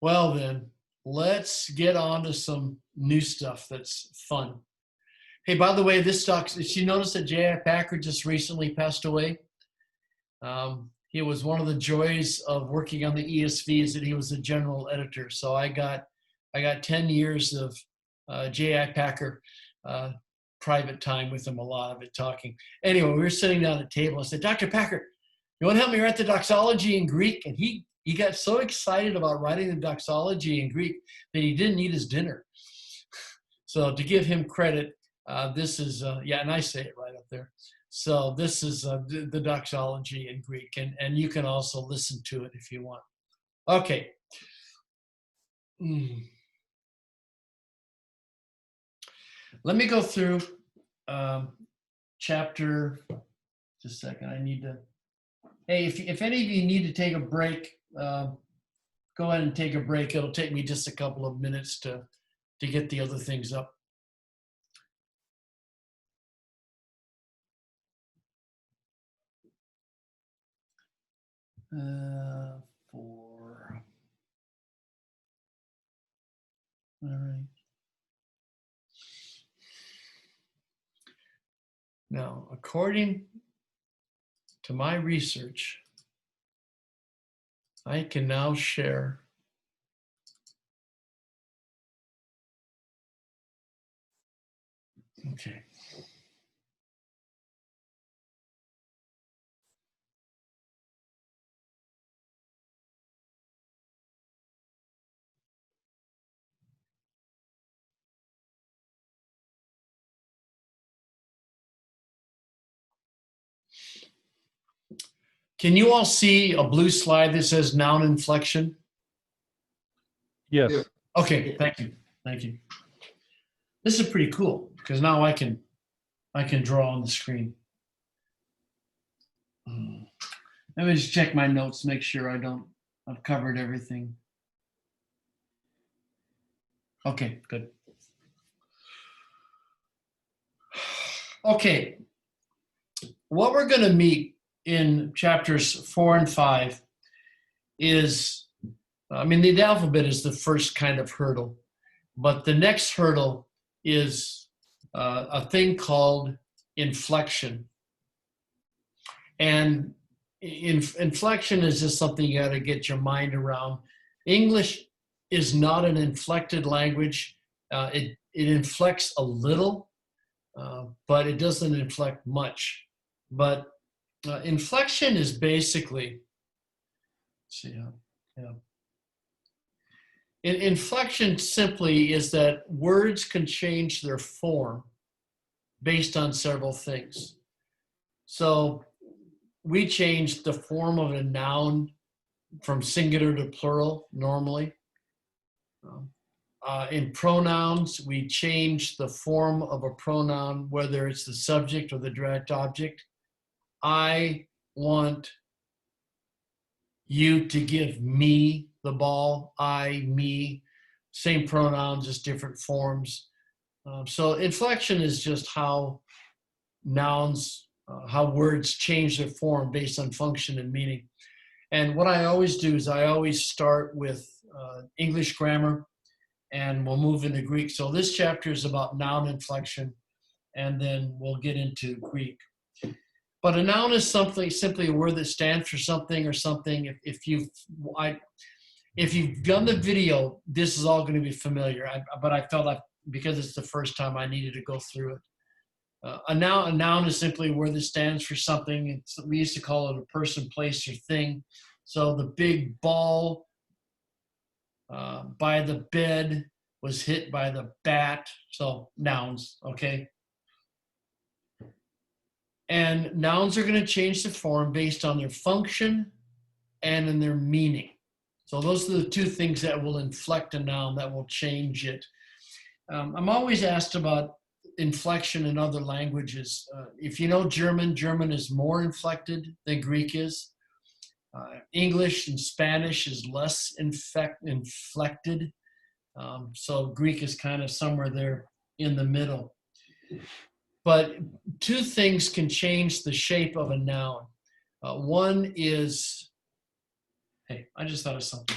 Well then, let's get on to some new stuff that's fun. Hey, by the way, did you notice that J.I. Packer just recently passed away? It was one of the joys of working on the ESV is that he was the general editor. So I got 10 years of J.I. Packer private time with him, a lot of it talking. Anyway, we were sitting down at the table. I said, Dr. Packer, you want to help me write the doxology in Greek? And he got so excited about writing the doxology in Greek that he didn't eat his dinner. So to give him credit, this is, and I say it right up there. So this is the doxology in Greek, and you can also listen to it if you want. Okay. Let me go through chapter, just a second, I need to, hey, if any of you need to take a break, go ahead and take a break. It'll take me just a couple of minutes to get the other things up. All right. Now, according to my research, I can now share okay. Can you all see a blue slide that says noun inflection? Yes. Yeah. Okay, thank you. Thank you. This is pretty cool because now I can draw on the screen. Let me just check my notes, make sure I've covered everything. Okay, good. Okay, what we're going to meet in chapters 4 and 5 is, the alphabet is the first kind of hurdle, but the next hurdle is a thing called inflection. And inflection is just something you got to get your mind around. English is not an inflected language. It inflects a little, but it doesn't inflect much. But inflection is basically, inflection simply is that words can change their form based on several things. So we change the form of a noun from singular to plural normally. In pronouns, we change the form of a pronoun, whether it's the subject or the direct object. I want you to give me the ball. I, me, same pronouns, just different forms. So inflection is just how nouns, how words change their form based on function and meaning. And what I always do is I always start with English grammar, and we'll move into Greek. So this chapter is about noun inflection, and then we'll get into Greek. But a noun is simply a word that stands for something or something. If you've done the video, this is all going to be familiar. But I felt like because it's the first time, I needed to go through it. A noun is simply a word that stands for something. We used to call it a person, place, or thing. So the big ball by the bed was hit by the bat. So nouns, okay? And nouns are going to change the form based on their function and in their meaning. So those are the two things that will inflect a noun, that will change it. I'm always asked about inflection in other languages. If you know German, German is more inflected than Greek is. English and Spanish is less inflected. So Greek is kind of somewhere there in the middle. But two things can change the shape of a noun. One is, hey, I just thought of something.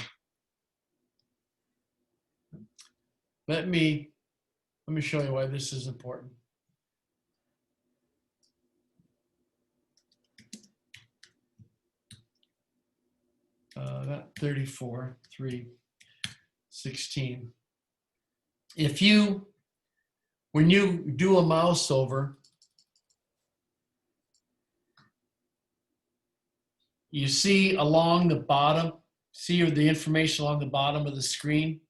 Let me show you why this is important. That 34, 3, 16. When you do a mouse over, you see along the bottom, see the information along the bottom of the screen? It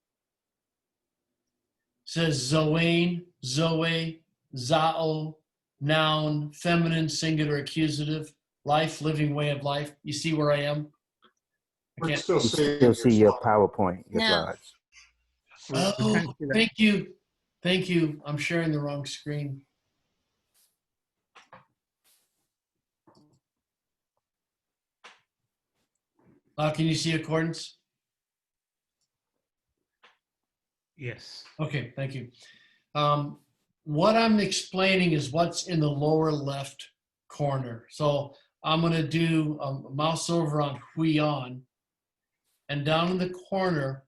says Zoane, Zoe, Zao, noun, feminine, singular, accusative, life, living way of life. You see where I am? We can still Still see your PowerPoint, your No. slides. Oh, thank you. Thank you. I'm sharing the wrong screen. Can you see accordance? Yes. Okay, thank you. What I'm explaining is what's in the lower left corner. So I'm going to do a mouse over on Huion, and down in the corner,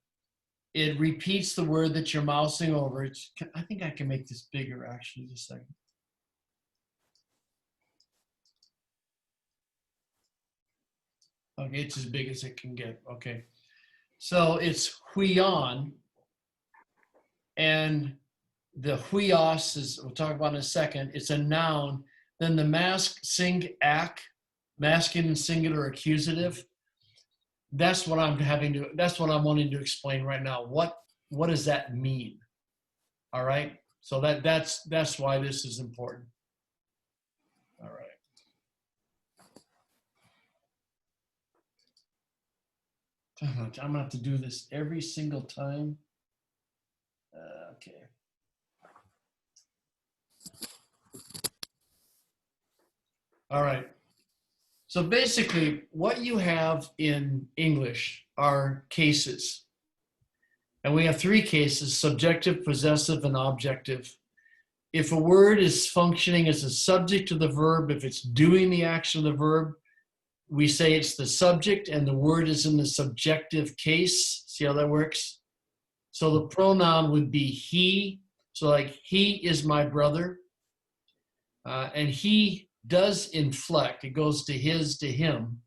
it repeats the word that you're mousing over. I think I can make this bigger, actually, just a second. Okay, it's as big as it can get. Okay. So it's Huion, and the huios is, we'll talk about in a second, it's a noun. Then the sing-ac, masculine, singular, accusative. That's what I'm wanting to explain right now. What does that mean? All right. So that's why this is important. All right. I'm gonna have to do this every single time. Okay. All right. So basically, what you have in English are cases. And we have three cases: subjective, possessive, and objective. If a word is functioning as a subject to the verb, if it's doing the action of the verb, we say it's the subject, and the word is in the subjective case. See how that works? So the pronoun would be he. So like, he is my brother. And he does inflect. It goes to his, to him.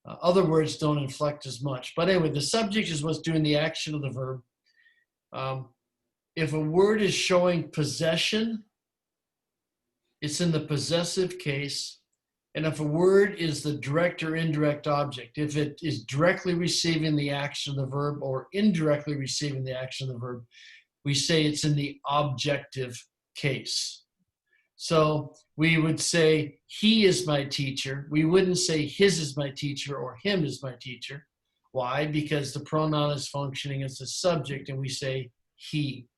Other words don't inflect as much. But anyway, the subject is what's doing the action of the verb. If a word is showing possession, it's in the possessive case. And if a word is the direct or indirect object, if it is directly receiving the action of the verb or indirectly receiving the action of the verb, we say it's in the objective case. So we would say, he is my teacher. We wouldn't say his is my teacher or him is my teacher. Why? Because the pronoun is functioning as a subject and we say he.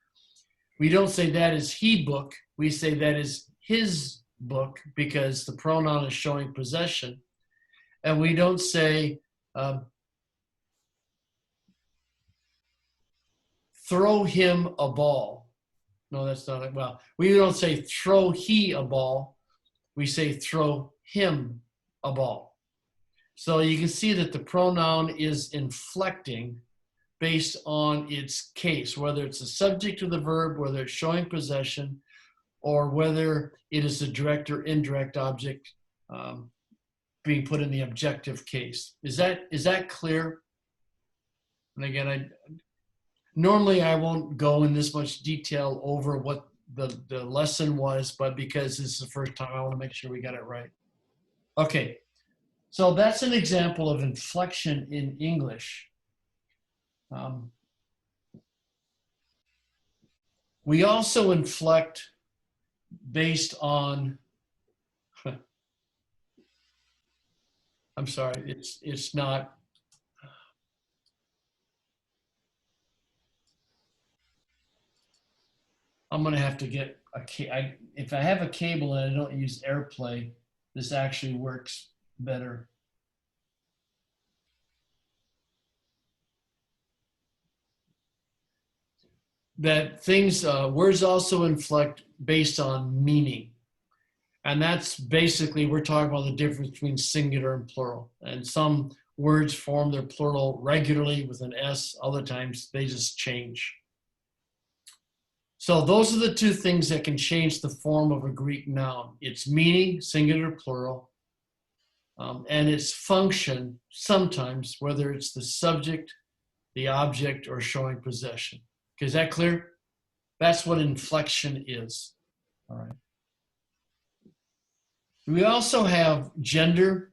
We don't say that is he book. We say that is his book because the pronoun is showing possession. And we don't say throw him a ball. No, that's not it. Well, we don't say throw he a ball. We say throw him a ball. So you can see that the pronoun is inflecting based on its case, whether it's the subject of the verb, whether it's showing possession, or whether it is a direct or indirect object being put in the objective case. Is that clear? And again, normally I won't go in this much detail over what the lesson was, but because this is the first time, I want to make sure we got it right. Okay, so that's an example of inflection in English. We also inflect based on, I'm sorry, it's not, I'm gonna have to get if I have a cable and I don't use AirPlay, this actually works better. That things, words also inflect based on meaning. And that's basically, we're talking about the difference between singular and plural. And some words form their plural regularly with an S, other times they just change. So those are the two things that can change the form of a Greek noun. Its meaning, singular, plural, and its function sometimes, whether it's the subject, the object, or showing possession. Okay, is that clear? That's what inflection is. All right. We also have gender,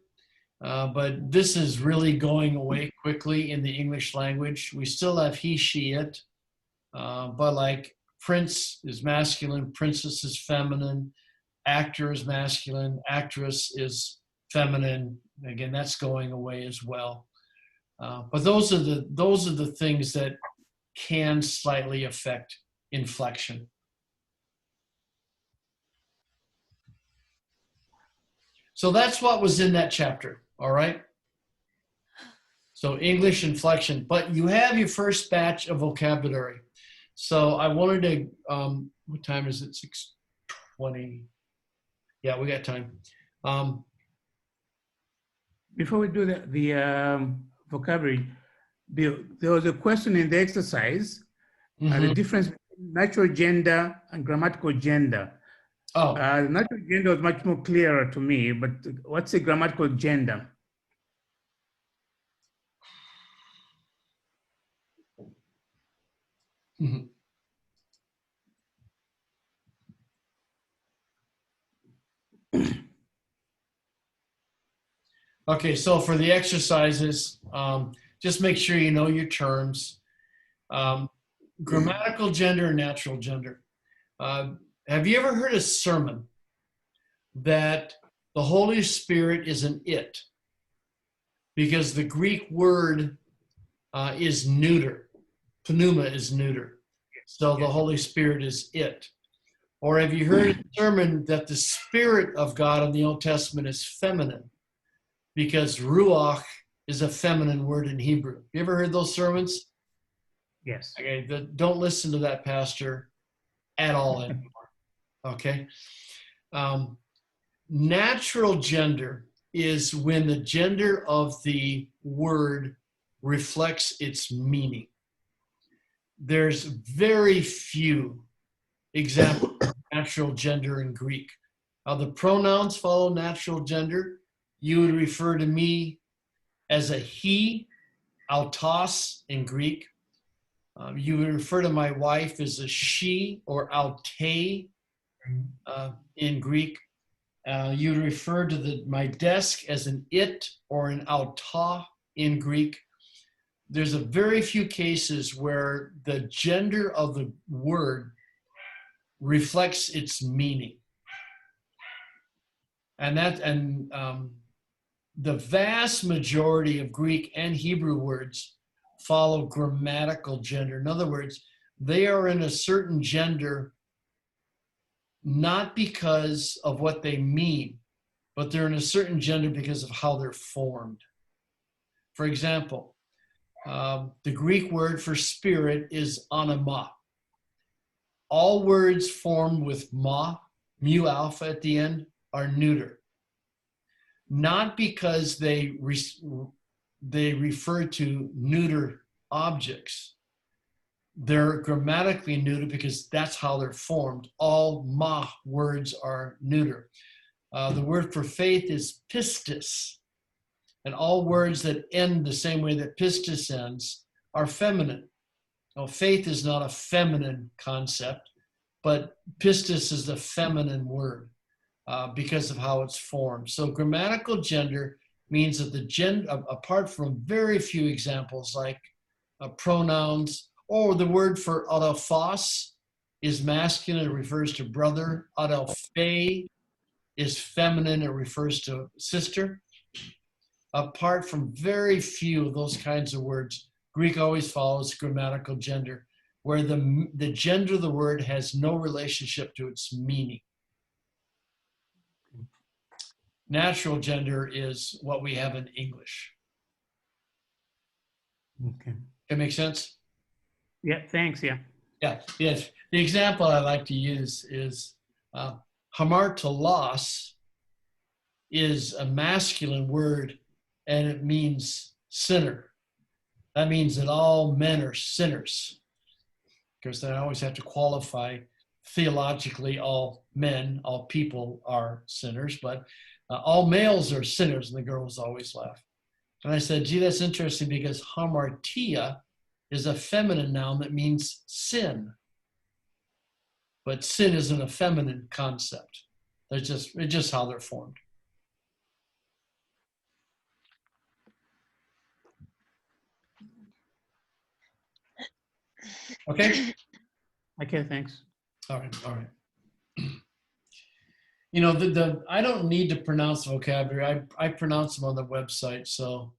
but this is really going away quickly in the English language. We still have he, she, it, but like prince is masculine, princess is feminine, actor is masculine, actress is feminine. Again, that's going away as well. But those are the things that can slightly affect inflection. So that's what was in that chapter, all right? So English inflection, but you have your first batch of vocabulary. So I wanted to, what time is it? 6:20. Yeah, we got time. Before we do the vocabulary, there was a question in the exercise, the difference between natural gender and grammatical gender. Oh. The natural gender was much more clearer to me, but what's the grammatical gender? Okay, so for the exercises, just make sure you know your terms. Grammatical gender and natural gender. Have you ever heard a sermon that the Holy Spirit is an it? Because the Greek word is neuter. Pneuma is neuter. So the Holy Spirit is it. Or have you heard a sermon that the Spirit of God in the Old Testament is feminine? Because ruach is a feminine word in Hebrew. You ever heard those sermons? Yes. Okay, don't listen to that pastor at all anymore. Okay? Natural gender is when the gender of the word reflects its meaning. There's very few examples of natural gender in Greek. The pronouns follow natural gender. You would refer to me as a he, autos in Greek. You would refer to my wife as a she or aute in Greek. You would refer to my desk as an it or an auta in Greek. There's a very few cases where the gender of the word reflects its meaning. And the vast majority of Greek and Hebrew words follow grammatical gender. In other words, they are in a certain gender not because of what they mean, but they're in a certain gender because of how they're formed. For example, the Greek word for spirit is anima. All words formed with mu alpha at the end, are neuter. Not because they refer to neuter objects. They're grammatically neuter because that's how they're formed. All ma words are neuter. The word for faith is pistis. And all words that end the same way that pistis ends are feminine. Now, faith is not a feminine concept, but pistis is a feminine word because of how it's formed. So grammatical gender means that the gender, apart from very few examples like pronouns, or the word for adelphos is masculine, it refers to brother. Adelphe is feminine, it refers to sister. Apart from very few of those kinds of words, Greek always follows grammatical gender, where the gender of the word has no relationship to its meaning. Natural gender is what we have in English. Okay. That make sense? Yeah, thanks, yeah. Yeah, yes. The example I like to use is hamartolos is a masculine word and it means sinner. That means that all men are sinners. Because then I always have to qualify theologically all men, all people are sinners, but all males are sinners, and the girls always laugh. And I said, gee, that's interesting because hamartia is a feminine noun that means sin. But sin isn't a feminine concept. It's just how they're formed. Okay? Okay, thanks. All right, all right. You know, I don't need to pronounce vocabulary. I pronounce them on the website, so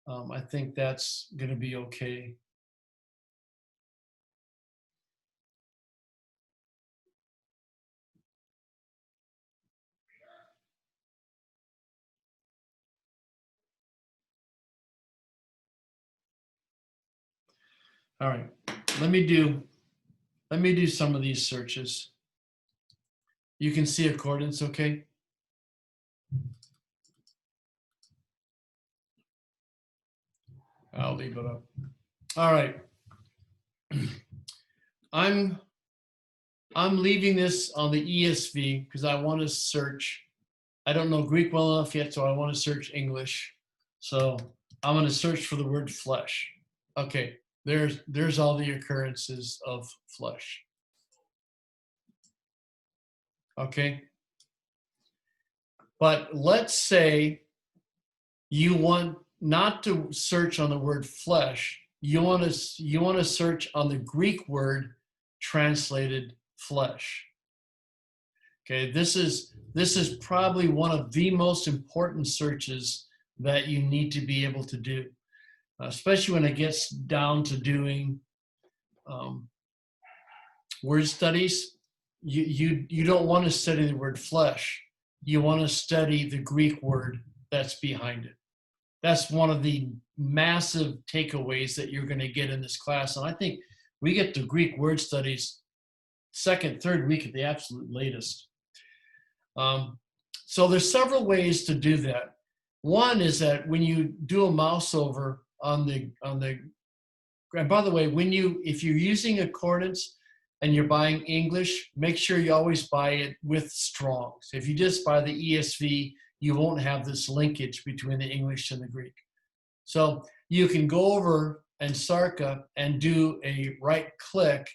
I think that's going to be okay. All right, let me do some of these searches. You can see accordance, okay? I'll leave it up. All right. I'm leaving this on the ESV because I want to search. I don't know Greek well enough yet, so I want to search English. So I'm going to search for the word flesh. Okay, there's all the occurrences of flesh. Okay. But let's say you want not to search on the word flesh. You want to search on the Greek word translated flesh. Okay, this is probably one of the most important searches that you need to be able to do. especially when it gets down to doing word studies. You don't want to study the word flesh. You want to study the Greek word that's behind it. That's one of the massive takeaways that you're going to get in this class. And I think we get to Greek word studies second, third week at the absolute latest. So there's several ways to do that. One is that when you do a mouse over on the, and by the way, if you're using accordance and you're buying English, make sure you always buy it with Strong's. If you just buy the ESV, you won't have this linkage between the English and the Greek. So you can go over and Sarka and do a right click.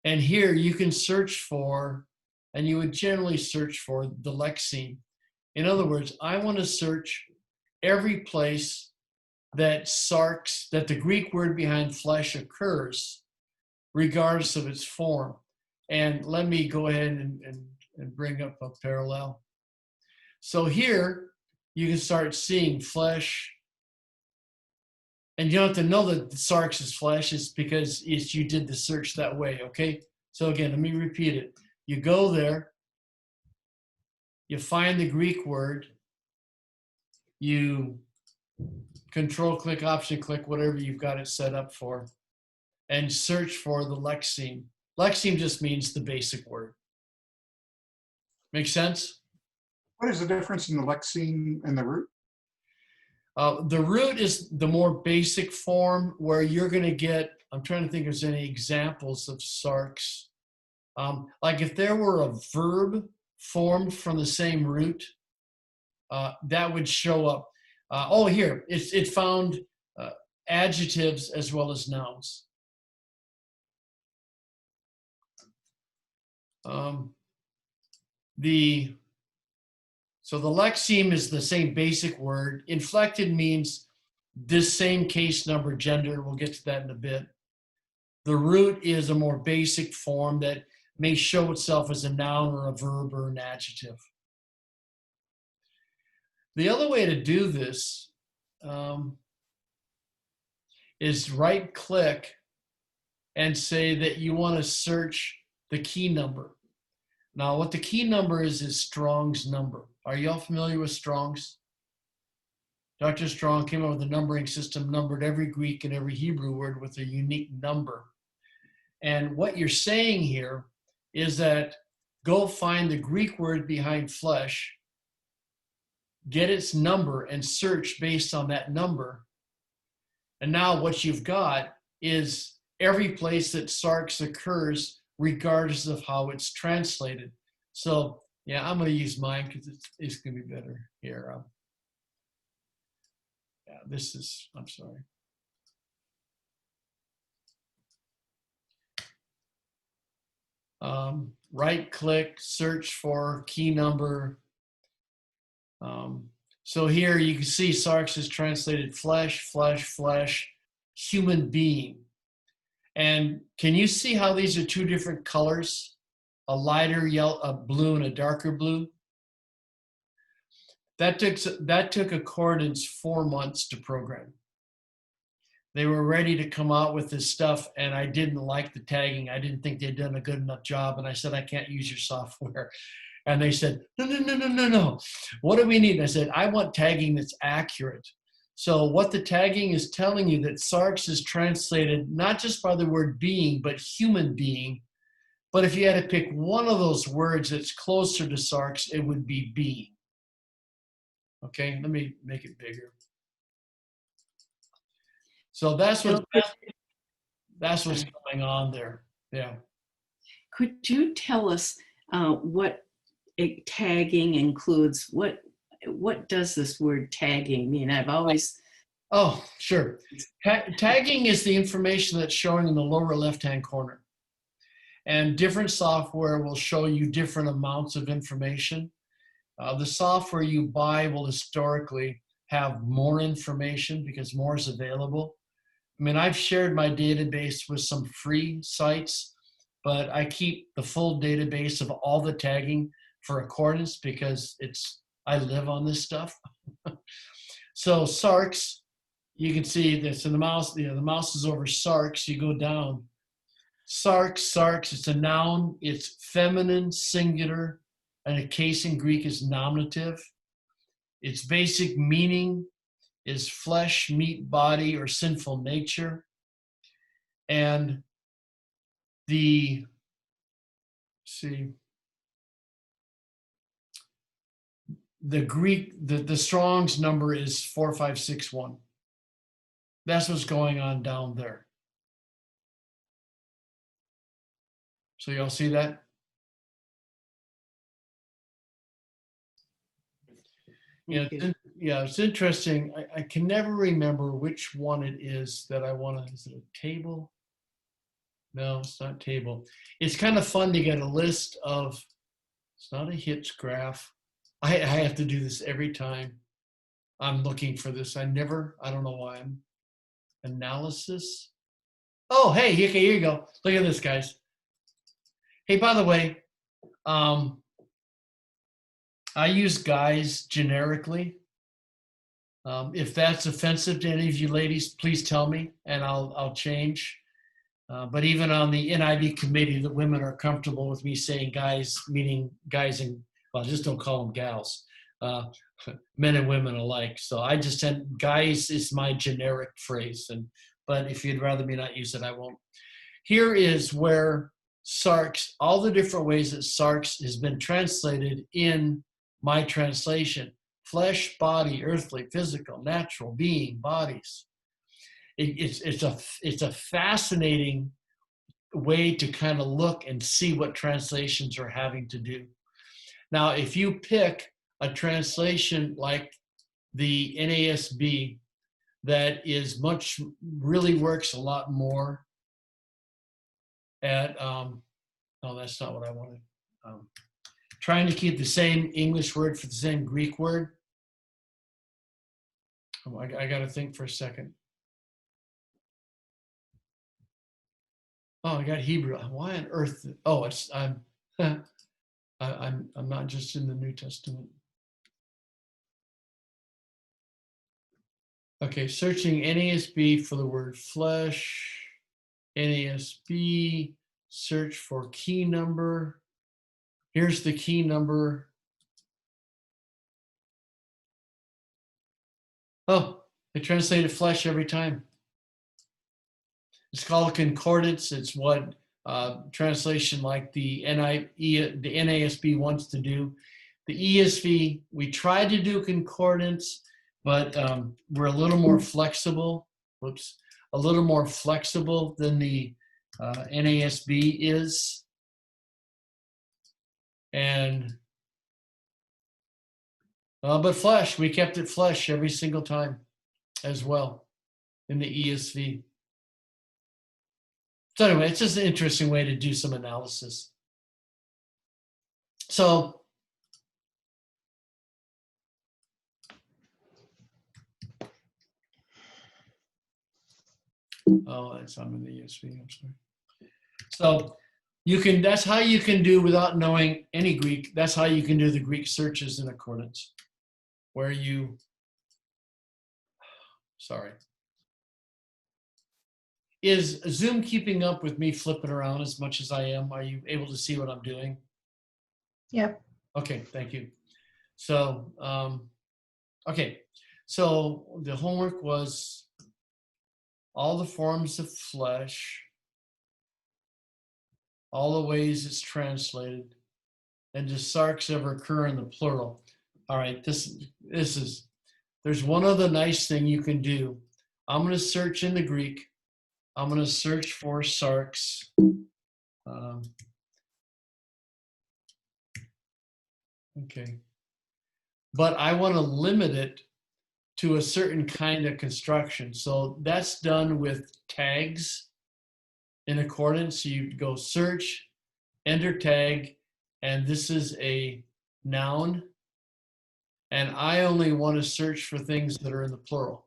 And here you can search for, and you would generally search for the lexeme. In other words, I want to search every place that sarx, that the Greek word behind flesh occurs, regardless of its form. And let me go ahead and bring up a parallel. So here you can start seeing flesh. And you don't have to know that the sarx is flesh, it's because you did the search that way, okay? So again, let me repeat it. You go there, you find the Greek word, you control click, option click, whatever you've got it set up for, and search for the lexeme. Lexeme just means the basic word. Make sense? What is the difference in the lexeme and the root? The root is the more basic form where you're going to get, I'm trying to think if there's any examples of sarx. Like if there were a verb formed from the same root, that would show up. Oh, here, it found adjectives as well as nouns. So the lexeme is the same basic word. Inflected means this same case number, gender. We'll get to that in a bit. The root is a more basic form that may show itself as a noun or a verb or an adjective. The other way to do this is right click and say that you want to search the key number. Now, what the key number is Strong's number. Are you all familiar with Strong's? Dr. Strong came up with a numbering system, numbered every Greek and every Hebrew word with a unique number. And what you're saying here is that go find the Greek word behind flesh, get its number, and search based on that number. And now what you've got is every place that sarx occurs, regardless of how it's translated. So yeah, I'm going to use mine because it's going to be better here. Yeah, this is, I'm sorry. Right click, search for key number. So here you can see sarx is translated flesh, flesh, flesh, human being. And can you see how these are two different colors? A lighter yellow, a blue, and a darker blue. That took Accordance 4 months to program. They were ready to come out with this stuff, and I didn't like the tagging. I didn't think they'd done a good enough job, and I said, I can't use your software. And they said, no. What do we need? And I said, I want tagging that's accurate. So what the tagging is telling you that sarx is translated not just by the word being, but human being. But if you had to pick one of those words that's closer to sarx, it would be being. Okay, let me make it bigger. So that's what's going on there. Yeah. Could you tell us what tagging includes? What does this word tagging mean? I've always... Oh, sure. Tagging is the information that's showing in the lower left-hand corner. And different software will show you different amounts of information. The software you buy will historically have more information because more is available. I mean, I've shared my database with some free sites, but I keep the full database of all the tagging for Accordance because I live on this stuff. So sarx you can see this in the mouse. The mouse is over sarx. You go down. Sarx. It's a noun. It's feminine, singular, and a case in Greek is nominative. Its basic meaning is flesh, meat, body, or sinful nature. And the Greek, the Strong's number is 4561. That's what's going on down there. So y'all see that? Yeah, it's interesting. I can never remember which one it is that I want to, is it a table? No, it's not table. It's kind of fun to get a list of, it's not a hits graph. I have to do this every time I'm looking for this. I don't know why. Analysis. Oh, hey, okay, here you go. Look at this, guys. Hey, by the way, I use guys generically. If that's offensive to any of you ladies, please tell me and I'll change. But even on the NIV committee, the women are comfortable with me saying guys, meaning guys and, well, just don't call them gals, men and women alike. So I just tend, guys is my generic phrase. But if you'd rather me not use it, I won't. Here is where sarx, all the different ways that sarx has been translated in my translation: flesh, body, earthly, physical, natural, being, bodies. It's a fascinating way to kind of look and see what translations are having to do. Now, if you pick a translation like the NASB that is really works a lot more at, no, that's not what I wanted. Trying to keep the same English word for the same Greek word. I got to think for a second. Oh, I got Hebrew. Why on earth? Oh, I'm not just in the New Testament. Okay, searching NASB for the word flesh. NASB, search for key number. Here's the key number. Oh, they translated flesh every time. It's called a concordance. It's what translation like the NASB wants to do. The ESV, we tried to do concordance, but we're a little more flexible. Whoops, a little more flexible than the NASB is. And but flesh, we kept it flesh every single time as well in the ESV. So anyway, it's just an interesting way to do some analysis. So I'm in the ESV, I'm sorry. So that's how you can do, without knowing any Greek, that's how you can do the Greek searches in accordance, where you, sorry. Is Zoom keeping up with me flipping around as much as I am? Are you able to see what I'm doing? Yep. Okay, thank you. So, okay. So the homework was all the forms of flesh, all the ways it's translated, and does sarx ever occur in the plural? All right, there's one other nice thing you can do. I'm going to search in the Greek. I'm going to search for sarx. Okay. But I want to limit it to a certain kind of construction. So that's done with tags in accordance. You go search, enter tag, and this is a noun. And I only want to search for things that are in the plural.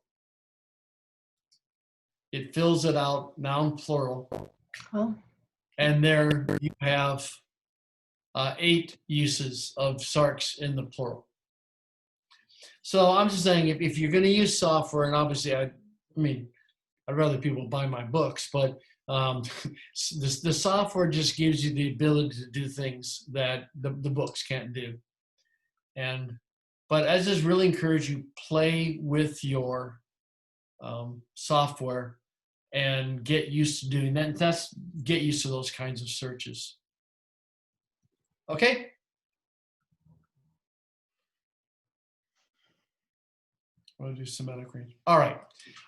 It fills it out, noun plural. Oh. And there you have 8 uses of sarx in the plural. So I'm just saying, if you're going to use software, and obviously I mean, I'd rather people buy my books, but the software just gives you the ability to do things that the books can't do. But I just really encourage you, play with your software and get used to doing that. Get used to those kinds of searches. Okay? I'll do semantic range. All right.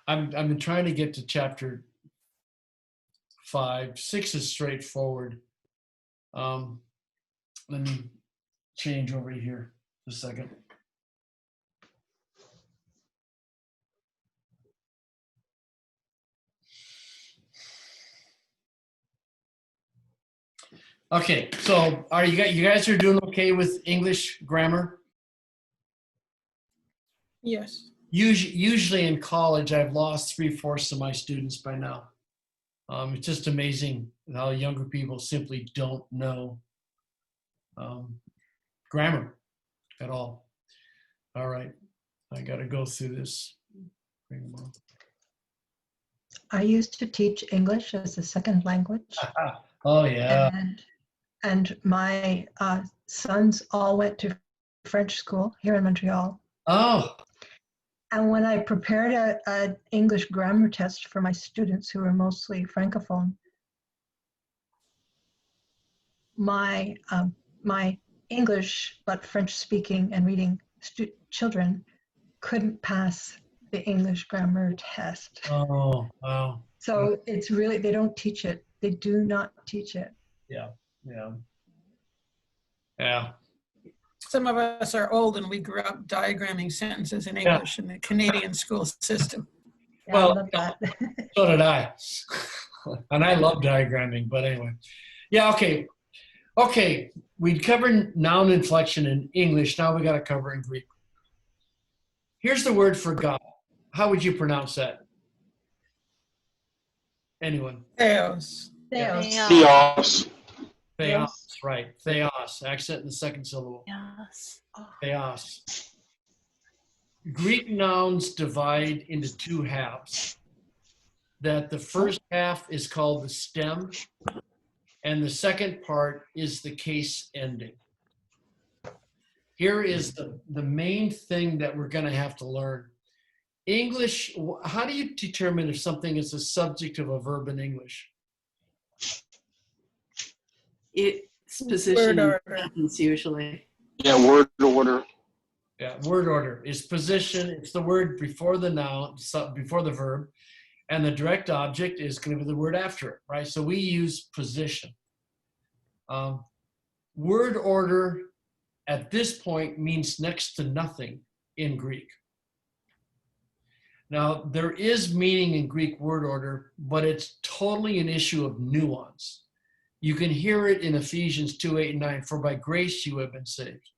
I've been trying to get to chapter 5. 6 is straightforward. Let me change over here a second. Okay, so you guys are doing okay with English grammar? Yes. Usually in college, I've lost 3/4 of my students by now. It's just amazing how younger people simply don't know grammar at all. All right, I got to go through this. I used to teach English as a second language. Oh, yeah. And my sons all went to French school here in Montreal. Oh. And when I prepared an English grammar test for my students who were mostly Francophone, my English but French-speaking and reading children couldn't pass the English grammar test. Oh, wow. So it's really, they don't teach it. They do not teach it. Yeah, yeah. Yeah. Some of us are old and we grew up diagramming sentences in English in the Canadian school system. Yeah, Well, I love that. So did I. And I love diagramming, but anyway. Yeah, okay. Okay, we covered noun inflection in English. Now we got to cover in Greek. Here's the word for God. How would you pronounce that? Anyone? Theos. Theos. Theos. Theos, right. Theos. Accent in the second syllable. Yes. Theos. Greek nouns divide into 2 halves. That the first half is called the stem, and the second part is the case ending. Here is the main thing that we're going to have to learn. English, how do you determine if something is a subject of a verb in English? It's position Word order. sentence usually. Yeah, word order. Yeah, word order is position. It's the word before the noun, before the verb, and the direct object is going to be the word after it, right? So we use position. Word order at this point means next to nothing in Greek. Now, there is meaning in Greek word order, but it's totally an issue of nuance. You can hear it in Ephesians 2:8-9, for by grace you have been saved.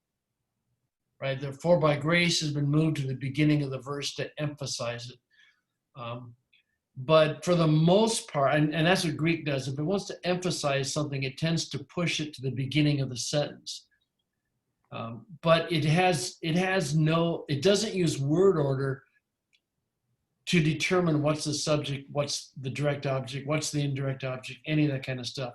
Right? Therefore, by grace has been moved to the beginning of the verse to emphasize it. But for the most part, and that's what Greek does, if it wants to emphasize something, it tends to push it to the beginning of the sentence. But it doesn't use word order to determine what's the subject, what's the direct object, what's the indirect object, any of that kind of stuff.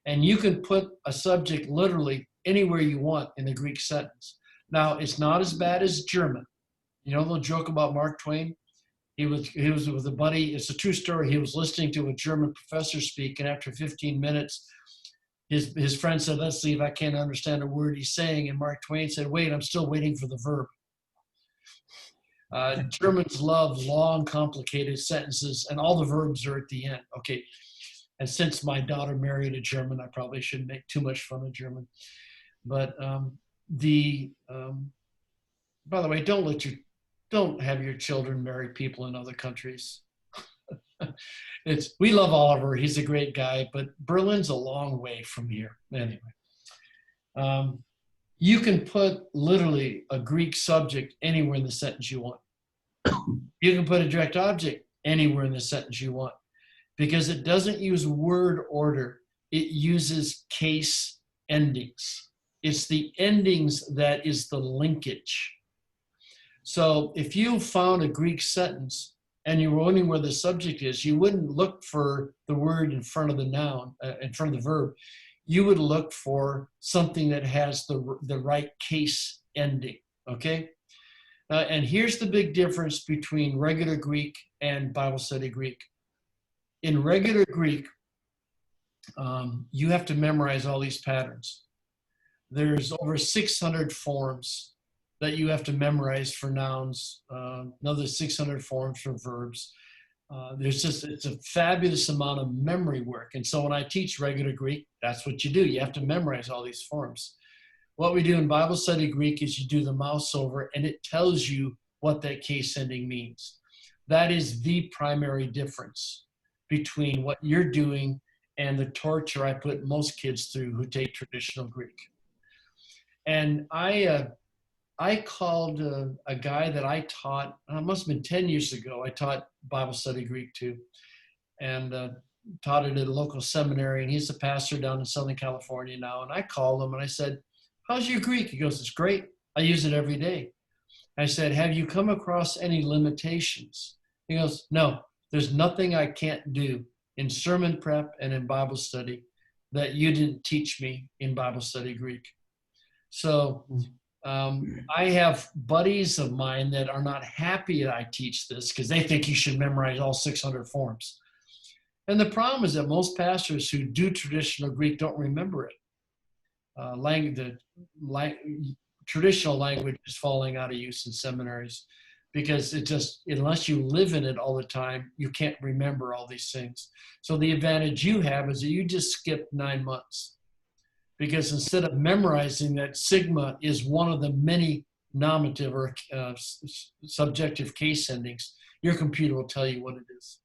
And you can put a subject literally anywhere you want in the Greek sentence. Now, it's not as bad as German. You know the joke about Mark Twain? He was with a buddy. It's a true story. He was listening to a German professor speak, and after 15 minutes, his friend said, "Let's see if I can't understand a word he's saying." And Mark Twain said, "Wait, I'm still waiting for the verb." Germans love long, complicated sentences, and all the verbs are at the end. Okay, and since my daughter married a German, I probably shouldn't make too much fun of German. But by the way, don't have your children marry people in other countries. We love Oliver; he's a great guy, but Berlin's a long way from here. Anyway, you can put literally a Greek subject anywhere in the sentence you want. You can put a direct object anywhere in the sentence you want, because it doesn't use word order. It uses case endings. It's the endings that is the linkage. So if you found a Greek sentence and you're wondering where the subject is, you wouldn't look for the word in front of the noun, in front of the verb. You would look for something that has the right case ending, okay? And here's the big difference between regular Greek and Bible study Greek. In regular Greek, you have to memorize all these patterns. There's over 600 forms that you have to memorize for nouns, another 600 forms for verbs. It's a fabulous amount of memory work. And so when I teach regular Greek, that's what you do. You have to memorize all these forms. What we do in Bible study Greek is you do the mouse over and it tells you what that case ending means. That is the primary difference between what you're doing and the torture I put most kids through who take traditional Greek. And I called a guy that I taught, it must have been 10 years ago, I taught Bible study Greek too, and taught it at a local seminary, and he's a pastor down in Southern California now. And I called him and I said, how's your Greek? He goes, it's great. I use it every day. I said, have you come across any limitations? He goes, no, there's nothing I can't do in sermon prep and in Bible study that you didn't teach me in Bible study Greek. So I have buddies of mine that are not happy that I teach this because they think you should memorize all 600 forms. And the problem is that most pastors who do traditional Greek don't remember it. Traditional language is falling out of use in seminaries because it just, unless you live in it all the time, you can't remember all these things. So the advantage you have is that you just skip 9 months. Because instead of memorizing that sigma is one of the many nominative or subjective case endings, your computer will tell you what it is.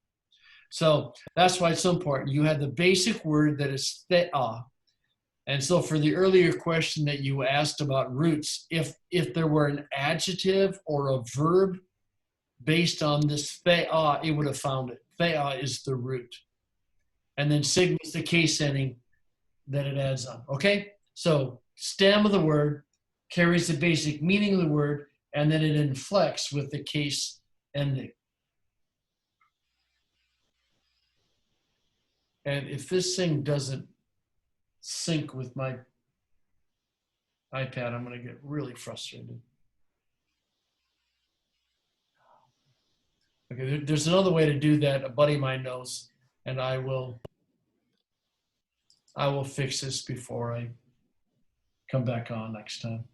So that's why it's so important. You have the basic word that is thea. And so for the earlier question that you asked about roots, if there were an adjective or a verb based on this thea, it would have found it. Thea is the root. And then sigma is the case ending that it adds on, okay? So stem of the word carries the basic meaning of the word, and then it inflects with the case ending. And if this thing doesn't sync with my iPad, I'm gonna get really frustrated. Okay, there's another way to do that. A buddy of mine knows, and I will fix this before I come back on next time.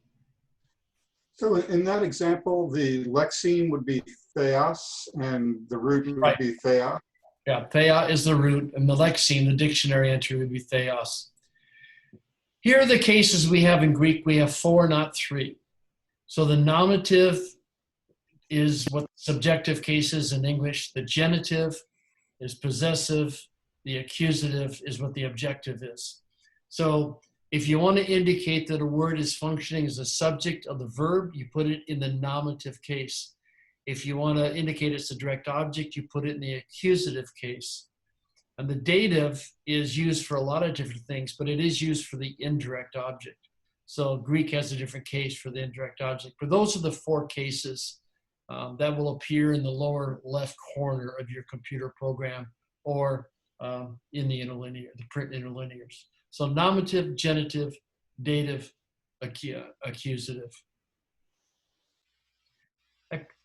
So in that example, the lexeme would be theos and the root would be thea. Yeah, thea is the root, and the lexeme, the dictionary entry, would be theos. Here are the cases we have in Greek. We have 4, not 3. So the nominative is what subjective case is in English. The genitive is possessive. The accusative is what the objective is. So if you want to indicate that a word is functioning as a subject of the verb, you put it in the nominative case. If you want to indicate it's a direct object, you put it in the accusative case. And the dative is used for a lot of different things, but it is used for the indirect object. So Greek has a different case for the indirect object. But those are the 4 cases that will appear in the lower left corner of your computer program or in the print interlinears. So nominative, genitive, dative, accusative.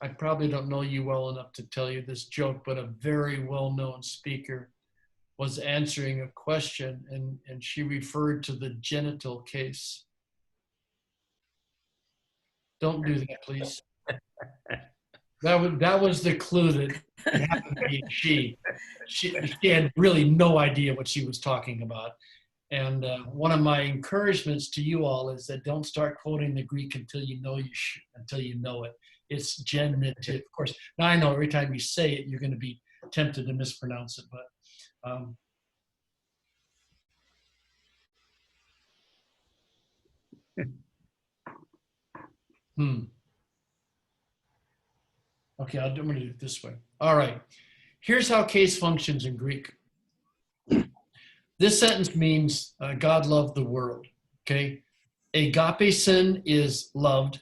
I probably don't know you well enough to tell you this joke, but a very well-known speaker was answering a question and she referred to the genital case. Don't do that, please. That was the clue that it happened to be she. She had really no idea what she was talking about. And one of my encouragements to you all is that don't start quoting the Greek until you know it. It's genitive, of course. Now I know every time you say it, you're going to be tempted to mispronounce it, but Okay, I'm going to do it this way. All right. Here's how case functions in Greek. This sentence means God loved the world. Okay. Agapesin is loved.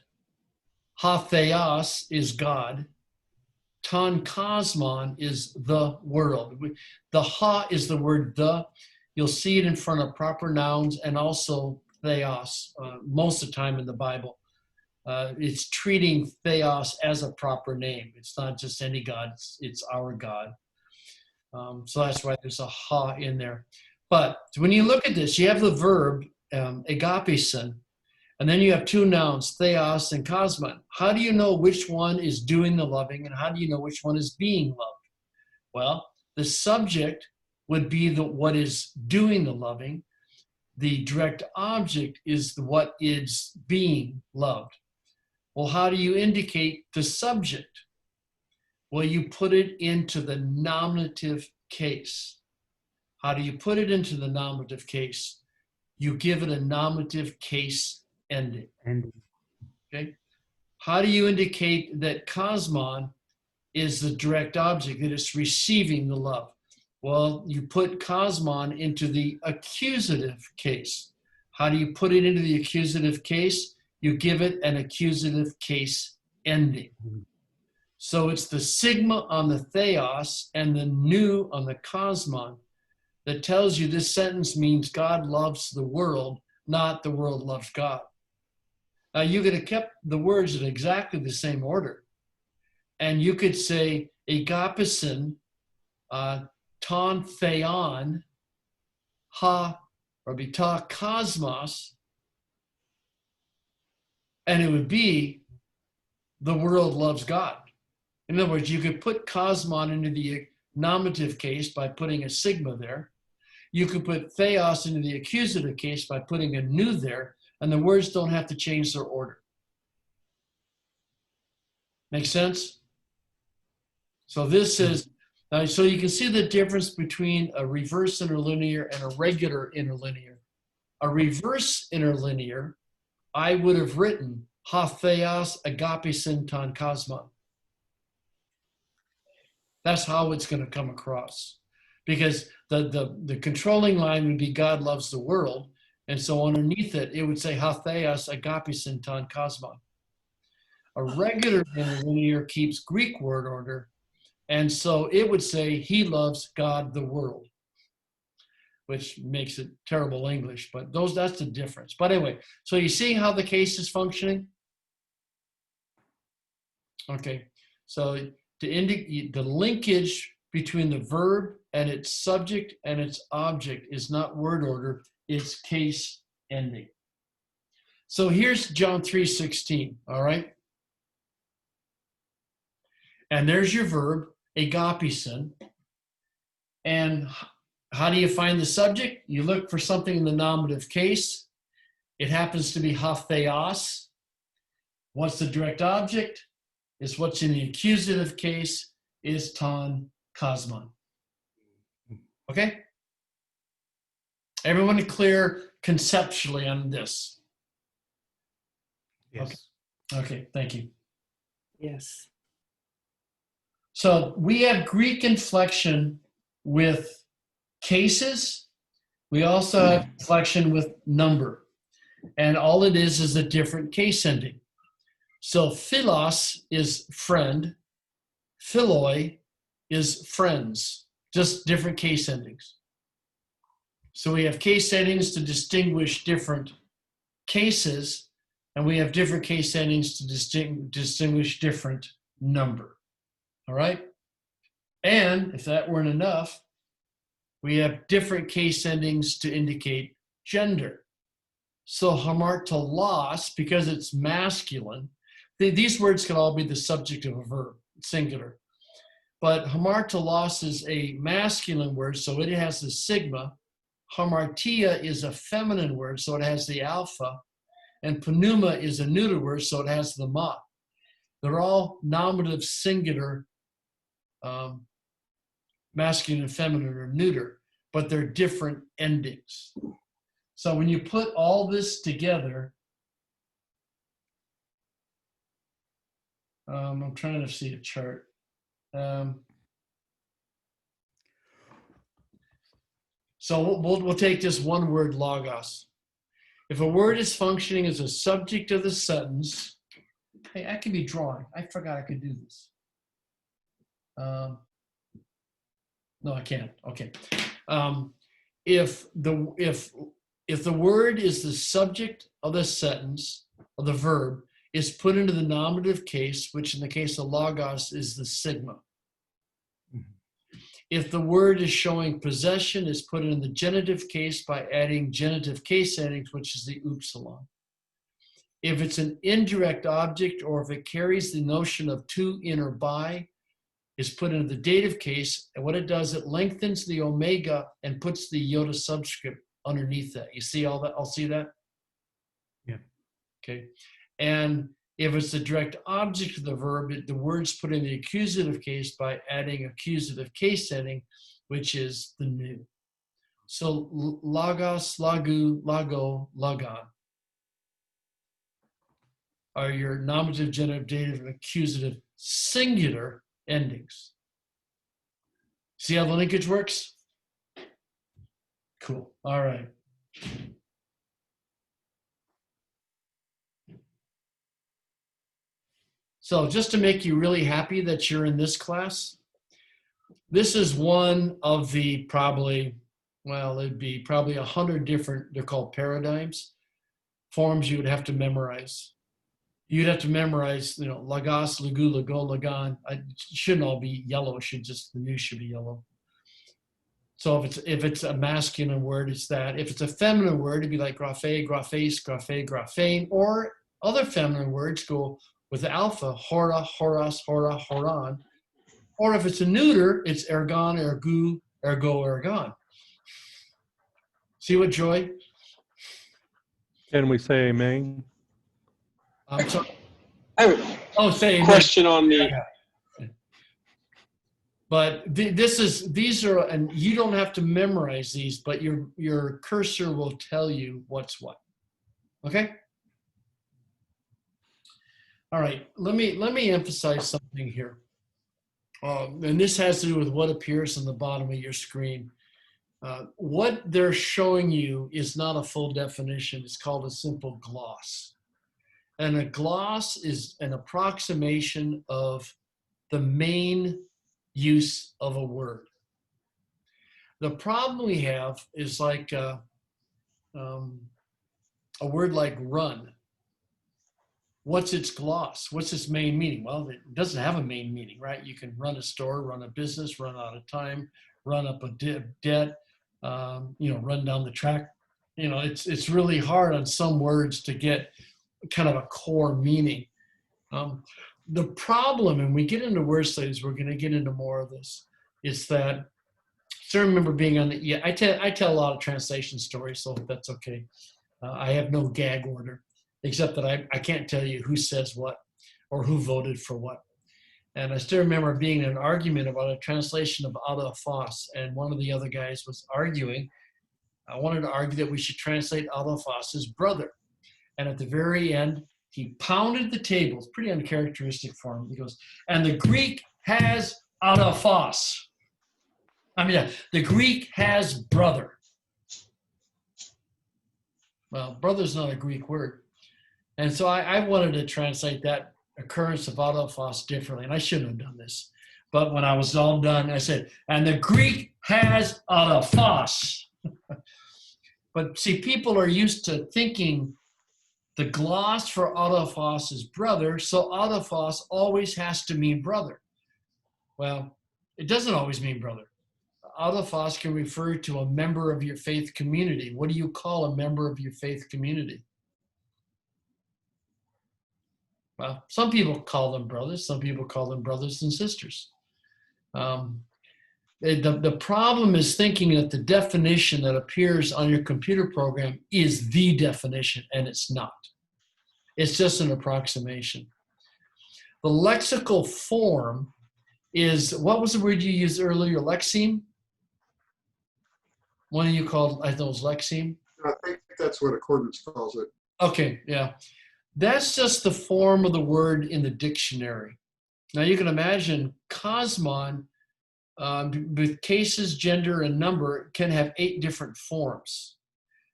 Ha theos is God. Ton kosmon is the world. The ha is the word the. You'll see it in front of proper nouns and also theos most of the time in the Bible. It's treating theos as a proper name. It's not just any God, it's our God. So that's why there's a ha in there. But when you look at this, you have the verb agapison, and then you have two nouns, theos and kosmon. How do you know which one is doing the loving and how do you know which one is being loved? Well, the subject would be what is doing the loving. The direct object is what is being loved. Well, how do you indicate the subject? Well, you put it into the nominative case. How do you put it into the nominative case? You give it a nominative case ending. Okay. How do you indicate that kosmon is the direct object, that it's receiving the love? Well, you put kosmon into the accusative case. How do you put it into the accusative case? You give it an accusative case ending. So it's the sigma on the theos and the nu on the kosmon that tells you this sentence means God loves the world, not the world loves God. Now, you could have kept the words in exactly the same order. And you could say agapison, ton theon, ha, or be ta cosmos, and it would be the world loves God. In other words, you could put kosmon into the nominative case by putting a sigma there. You could put theos into the accusative case by putting a nu there, and the words don't have to change their order. Make sense? So this is, so you can see the difference between a reverse interlinear and a regular interlinear. A reverse interlinear, I would have written ha theos agapison ton kosmon. That's how it's going to come across. Because the controlling line would be God loves the world. And so underneath it, it would say ha theos agapison ton kosmon. A regular interlinear keeps Greek word order. And so it would say he loves God the world, which makes it terrible English, but that's the difference. But anyway, so you see how the case is functioning? Okay, so to indicate the linkage between the verb and its subject and its object is not word order, it's case ending. So here's John 3:16, all right? And there's your verb, agapison. And how do you find the subject? You look for something in the nominative case. It happens to be ha theos. What's the direct object? Is what's in the accusative case is ton kosmon. Okay? Everyone clear conceptually on this? Yes. Okay, thank you. Yes. So we have Greek inflection with cases. We also have inflection with number. And all it is a different case ending. So philos is friend. Philoi is friends. Just different case endings. So we have case endings to distinguish different cases, and we have different case endings to distinguish different number. All right? And if that weren't enough, we have different case endings to indicate gender. So hamartolos, because it's masculine, these words can all be the subject of a verb, singular. But hamartolos is a masculine word, so it has the sigma. Hamartia is a feminine word, so it has the alpha. And pneuma is a neuter word, so it has the ma. They're all nominative singular, masculine and feminine or neuter, but they're different endings. So when you put all this together, I'm trying to see a chart. So we'll take this one word, logos. If a word is functioning as a subject of the sentence, hey, I could be drawing. I forgot I could do this. No, I can't. Okay. If the word is the subject of the sentence, or the verb, is put into the nominative case, which in the case of logos is the sigma. If the word is showing possession, is put in the genitive case by adding genitive case endings, which is the upsilon. If it's an indirect object, or if it carries the notion of to, in, or by, is put into the dative case. And what it does, it lengthens the omega and puts the iota subscript underneath that. You see all that? I'll see that? Yeah. Okay. And if it's the direct object of the verb, the word's put in the accusative case by adding accusative case ending, which is the new. So logos, lagu, lago, lagon are your nominative, genitive, dative, and accusative singular endings. See how the linkage works? Cool. All right. So just to make you really happy that you're in this class, this is one of the probably, well, it'd be probably 100 different, they're called paradigms, forms you would have to memorize. You'd have to memorize, lagos, lagu, lago, lagan. It shouldn't all be yellow. It should just, the new should be yellow. So if it's a masculine word, it's that. If it's a feminine word, it'd be like graphe, graphes, graphe, graphane. Or other feminine words go with the alpha, hora, horas, hora, horan. Or if it's a neuter, it's ergon, ergu, ergo, ergon. See what joy? Can we say amen? I'm sorry. I have Oh, say a amen. question on the, But these are, and you don't have to memorize these, but your cursor will tell you what's what. Okay? All right, let me emphasize something here. And this has to do with what appears on the bottom of your screen. What they're showing you is not a full definition. It's called a simple gloss. And a gloss is an approximation of the main use of a word. The problem we have is like a word like run. What's its gloss? What's its main meaning? Well, it doesn't have a main meaning, right? You can run a store, run a business, run out of time, run up a debt, run down the track. It's really hard on some words to get kind of a core meaning. The problem, and we get into word studies, we're going to get into more of this, is that, I remember being on the, I tell a lot of translation stories, so that's okay. I have no gag order, except that I can't tell you who says what or who voted for what. And I still remember being in an argument about a translation of Ada Foss, and one of the other guys was arguing. I wanted to argue that we should translate Ada Foss's brother. And at the very end, he pounded the table. It's pretty uncharacteristic for him. He goes, and the Greek has Ada Foss. The Greek has brother. Well, brother's not a Greek word. And so I wanted to translate that occurrence of Ada Foss differently. And I shouldn't have done this. But when I was all done, I said, and the Greek has Ada Foss. But see, people are used to thinking the gloss for Ada Foss is brother, so Ada Foss always has to mean brother. Well, it doesn't always mean brother. Ada Foss can refer to a member of your faith community. What do you call a member of your faith community? Well, some people call them brothers. Some people call them brothers and sisters. The problem is thinking that the definition that appears on your computer program is the definition, and it's not. It's just an approximation. The lexical form is, what was the word you used earlier, lexeme? One of you called, I thought it was lexeme? I think that's what Accordance calls it. Okay, yeah. That's just the form of the word in the dictionary. Now you can imagine Cosmon, with cases, gender, and number, can have 8 different forms.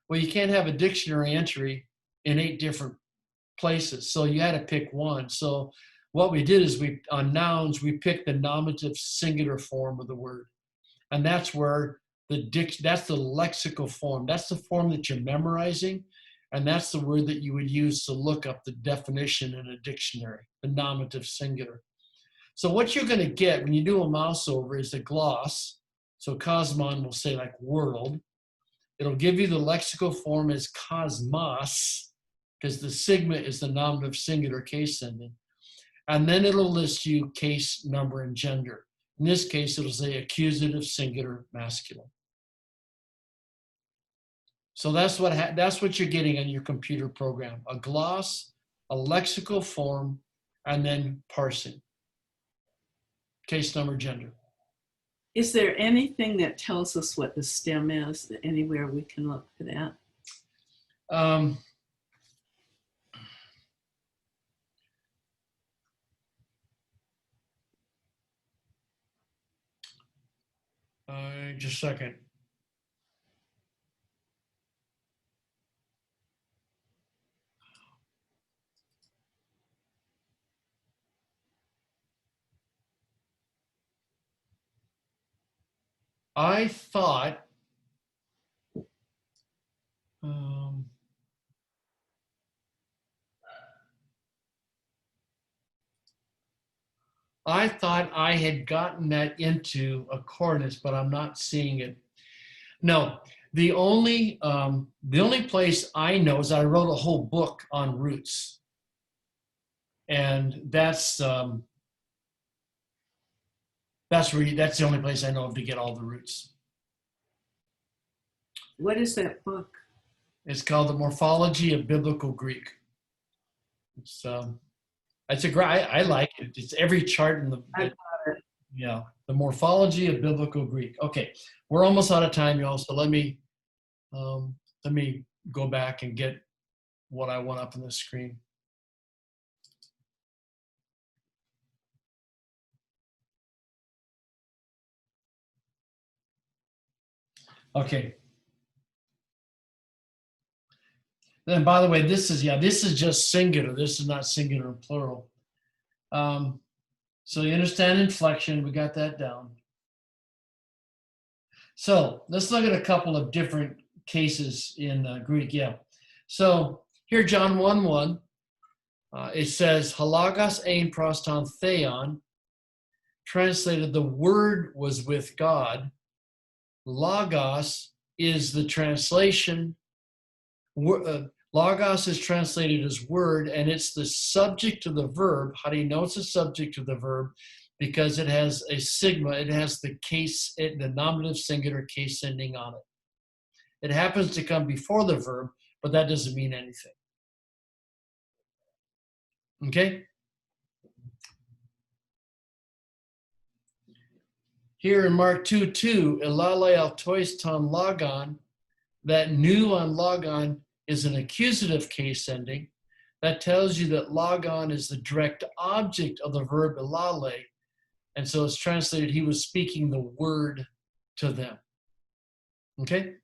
Well, you can't have a dictionary entry in 8 different places, so you had to pick one. So what we did is on nouns, we picked the nominative singular form of the word. And that's where that's the lexical form. That's the form that you're memorizing. And that's the word that you would use to look up the definition in a dictionary, the nominative singular. So what you're going to get when you do a mouse over is a gloss. So cosmon will say like world. It'll give you the lexical form as cosmos, because the sigma is the nominative singular case sending. And then it'll list you case, number, and gender. In this case, it'll say accusative singular masculine. So that's what you're getting on your computer program: a gloss, a lexical form, and then parsing. Case, number, gender. Is there anything that tells us what the stem is? Anywhere we can look for that? Just a second. I thought I had gotten that into accordance, but I'm not seeing it. No, the only place I know is I wrote a whole book on roots, and that's the only place I know of to get all the roots. What is that book? It's called The Morphology of Biblical Greek. It's I like it. It's every chart in the. Yeah, The Morphology of Biblical Greek. Okay, we're almost out of time, y'all. So let me go back and get what I want up on the screen. Okay. Then, by the way, this is just singular. This is not singular and plural. So you understand inflection. We got that down. So let's look at a couple of different cases in Greek. Yeah. So here, John 1:1, it says, halagos ein proston theon, translated, the word was with God. Logos is the translation. Logos is translated as word, and it's the subject of the verb. How do you know it's a subject of the verb? Because it has a sigma. It has the nominative singular case ending on it. It happens to come before the verb, but that doesn't mean anything. Okay? Here in Mark 2:2, elale altois ton logon, that new on logon is an accusative case ending. That tells you that logon is the direct object of the verb elale. And so it's translated, he was speaking the word to them. Okay?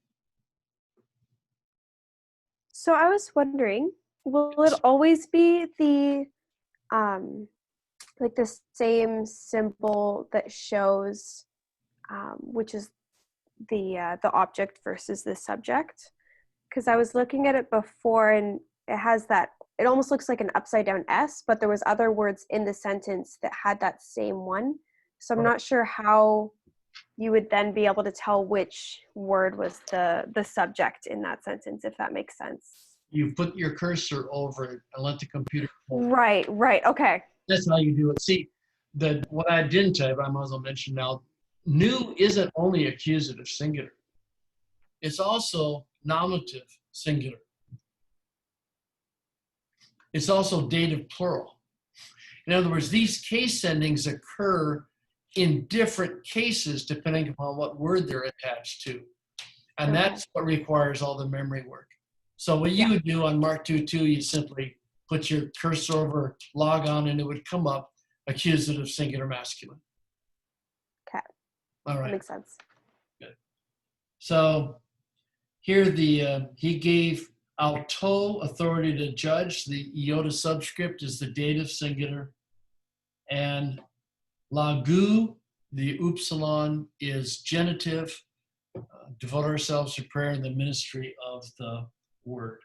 So I was wondering, will it always be the like the same symbol that shows which is the object versus the subject? Because I was looking at it before, and it has that, it almost looks like an upside down S, but there was other words in the sentence that had that same one. So I'm not sure how you would then be able to tell which word was the subject in that sentence, if that makes sense. You put your cursor over it and let the computer. Right, okay. That's how you do it. See, what I didn't tell you, but I might as well mention now, new isn't only accusative singular. It's also nominative singular. It's also dative plural. In other words, these case endings occur in different cases depending upon what word they're attached to. And that's what requires all the memory work. So what you would do on Mark 2:2, you simply put your cursor over logon and it would come up accusative singular masculine. Okay. All right. That makes sense. Good. So here he gave auto, authority to judge. The iota subscript is the dative singular. And lagu, the upsilon, is genitive. Devote ourselves to prayer and the ministry of the word.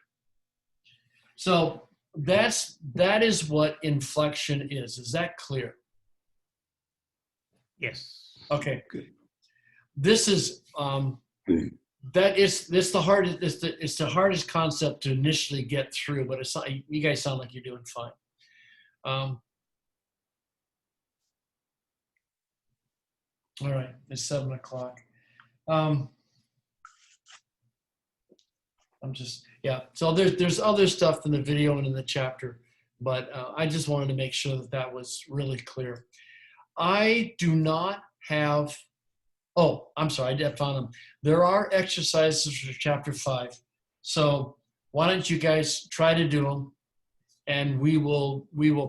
So that is what inflection is. Is that clear? Yes. Okay. This is it's the hardest concept to initially get through, but it's not, you guys sound like you're doing fine. All right, it's 7 o'clock. So there's other stuff in the video and in the chapter, but I just wanted to make sure that was really clear. I do not have, oh, I'm sorry, I found them. There are exercises for chapter 5. So why don't you guys try to do them, and we will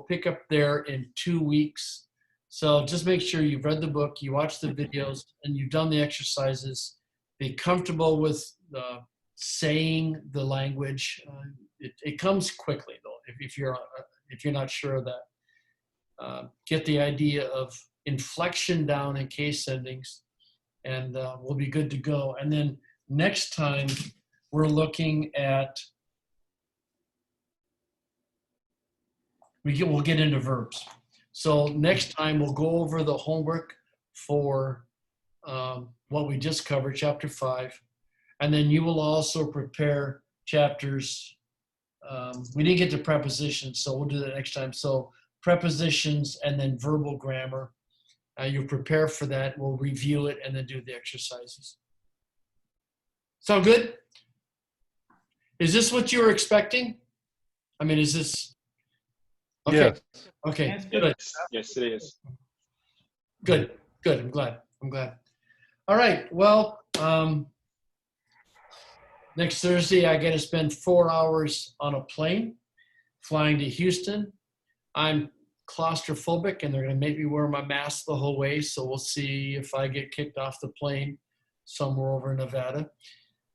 pick up there in 2 weeks. So just make sure you've read the book, you watch the videos, and you've done the exercises. Be comfortable with saying the language. It comes quickly though. If you're not sure of that, get the idea of inflection down in case endings, and we'll be good to go. And then next time we're looking at we'll get into verbs. So next time we'll go over the homework for what we just covered, chapter 5. And then you will also prepare chapters. We didn't get to prepositions, so we'll do that next time. So prepositions and then verbal grammar. You'll prepare for that. We'll review it and then do the exercises. Sound good? Is this what you were expecting? I mean, is this? Okay. Yes. Okay. Good. Yes, it is. Good. Good. I'm glad. All right. Well, next Thursday, I get to spend 4 hours on a plane flying to Houston. I'm claustrophobic, and they're going to make me wear my mask the whole way. So we'll see if I get kicked off the plane somewhere over in Nevada.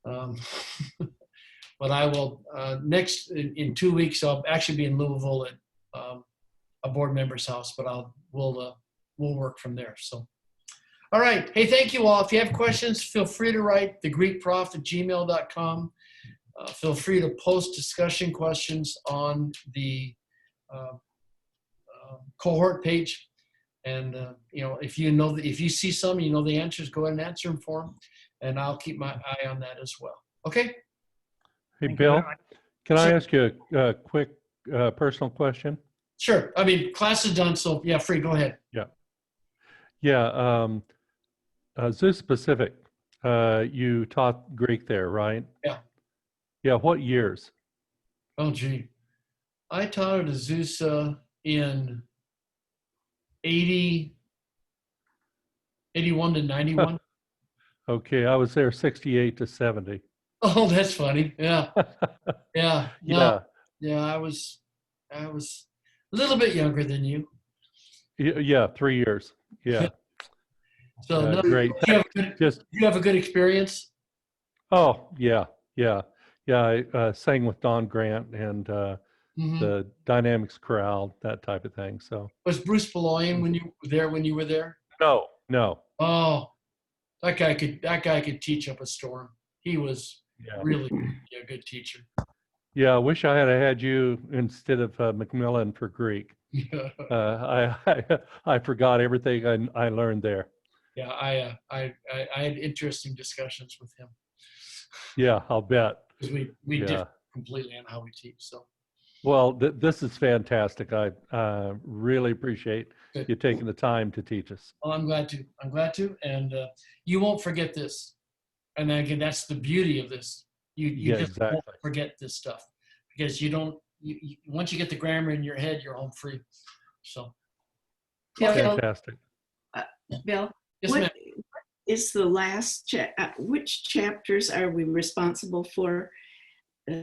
But I will next in 2 weeks. I'll actually be in Louisville at a board member's house, but we'll work from there. So, all right. Hey, thank you all. If you have questions, feel free to write thegreekprof@gmail.com. Feel free to post discussion questions on the cohort page. And if you see some, the answers, go ahead and answer them for them. And I'll keep my eye on that as well. Okay. Hey, Bill, can I ask you a quick personal question? Sure. I mean, class is done, so yeah, free. Go ahead. Yeah. Zeus Pacific, you taught Greek there, right? Yeah. Yeah. What years? Oh, gee. I taught at Azusa in 81 to 91. Okay. I was there 68 to 70. Oh, that's funny. Yeah. Yeah. No, yeah. I was a little bit younger than you. Yeah. 3 years. Yeah. So great. You have a good experience? Oh, yeah. I sang with Don Grant and the Dynamics Chorale, that type of thing. So was Bruce Beloyan when you were there? No. Oh, that guy could teach up a storm. He was really a good teacher. Yeah, I wish I had had you instead of Macmillan for Greek. I forgot everything I learned there. Yeah, I had interesting discussions with him. Yeah, I'll bet. Because we differ completely on how we teach. So. Well, this is fantastic. I really appreciate you taking the time to teach us. Well, I'm glad to, and you won't forget this. And again, that's the beauty of this. You just won't forget this stuff because you don't. Once you get the grammar in your head, you're home free. So. Fantastic. Bill, yes, what ma'am. is the last which chapters are we responsible for?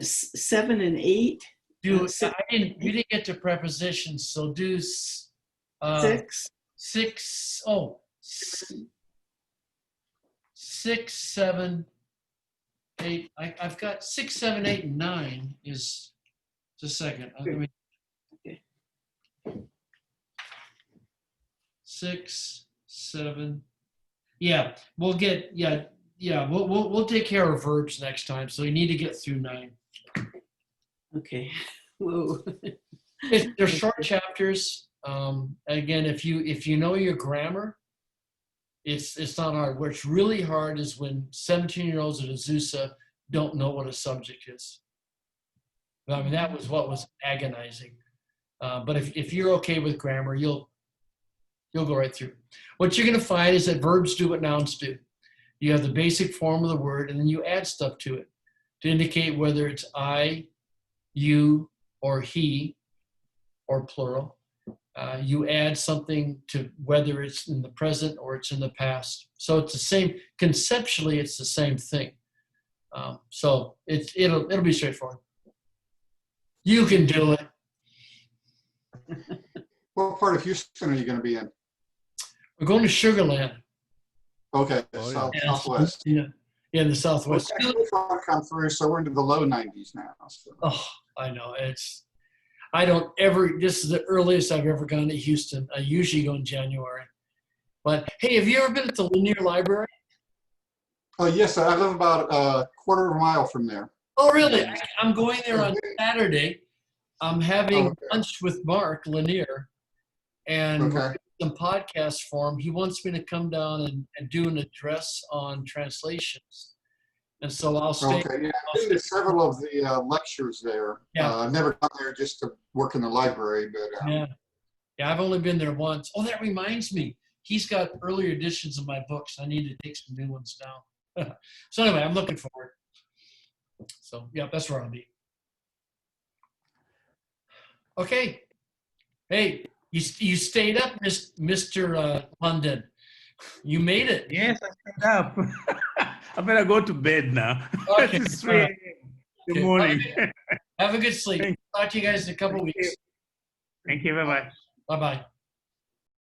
7 and 8. You didn't get to prepositions, so do 6. 6. Oh, 6, 7, 8. I've got 6, 7, 8, and 9. Is just a second. Let me. 6, 7. Yeah, we'll get, we'll take care of verbs next time. So you need to get through 9. Okay. Whoa. They're short chapters. Again, if you know your grammar, it's not hard. What's really hard is when 17-year-olds at Azusa don't know what a subject is. I mean, that was what was agonizing. But if you're okay with grammar, you'll go right through. What you're going to find is that verbs do what nouns do. You have the basic form of the word, and then you add stuff to it to indicate whether it's I, you, or he, or plural. You add something to whether it's in the present or it's in the past. So it's the same, conceptually, it's the same thing. So it'll be straightforward. You can do it. What part of Houston are you going to be in? We're going to Sugar Land. Okay, southwest. Yeah, in the southwest. Okay, come through, so we're into the low 90s now. So. Oh, I know. This is the earliest I've ever gone to Houston. I usually go in January. But hey, have you ever been at the Lanier Library? Yes, I live about a quarter of a mile from there. Oh, really? I'm going there on Saturday. I'm having lunch with Mark Lanier and some podcasts for him. He wants me to come down and do an address on translations. And so I'll stay. Okay, yeah, I've been to several of the lectures there. Yeah. I've never gone there just to work in the library, but. Yeah, I've only been there once. Oh, that reminds me. He's got earlier editions of my books. I need to take some new ones down. So anyway, I'm looking forward. So yeah, that's where I'll be. Okay. Hey, you stayed up, Mr. London. You made it. Yes, I stayed up. I better go to bed now. Okay. It's 3 a.m. Good morning. Have a good sleep. Talk to you guys in a couple weeks. Thank you. Bye-bye. Bye-bye.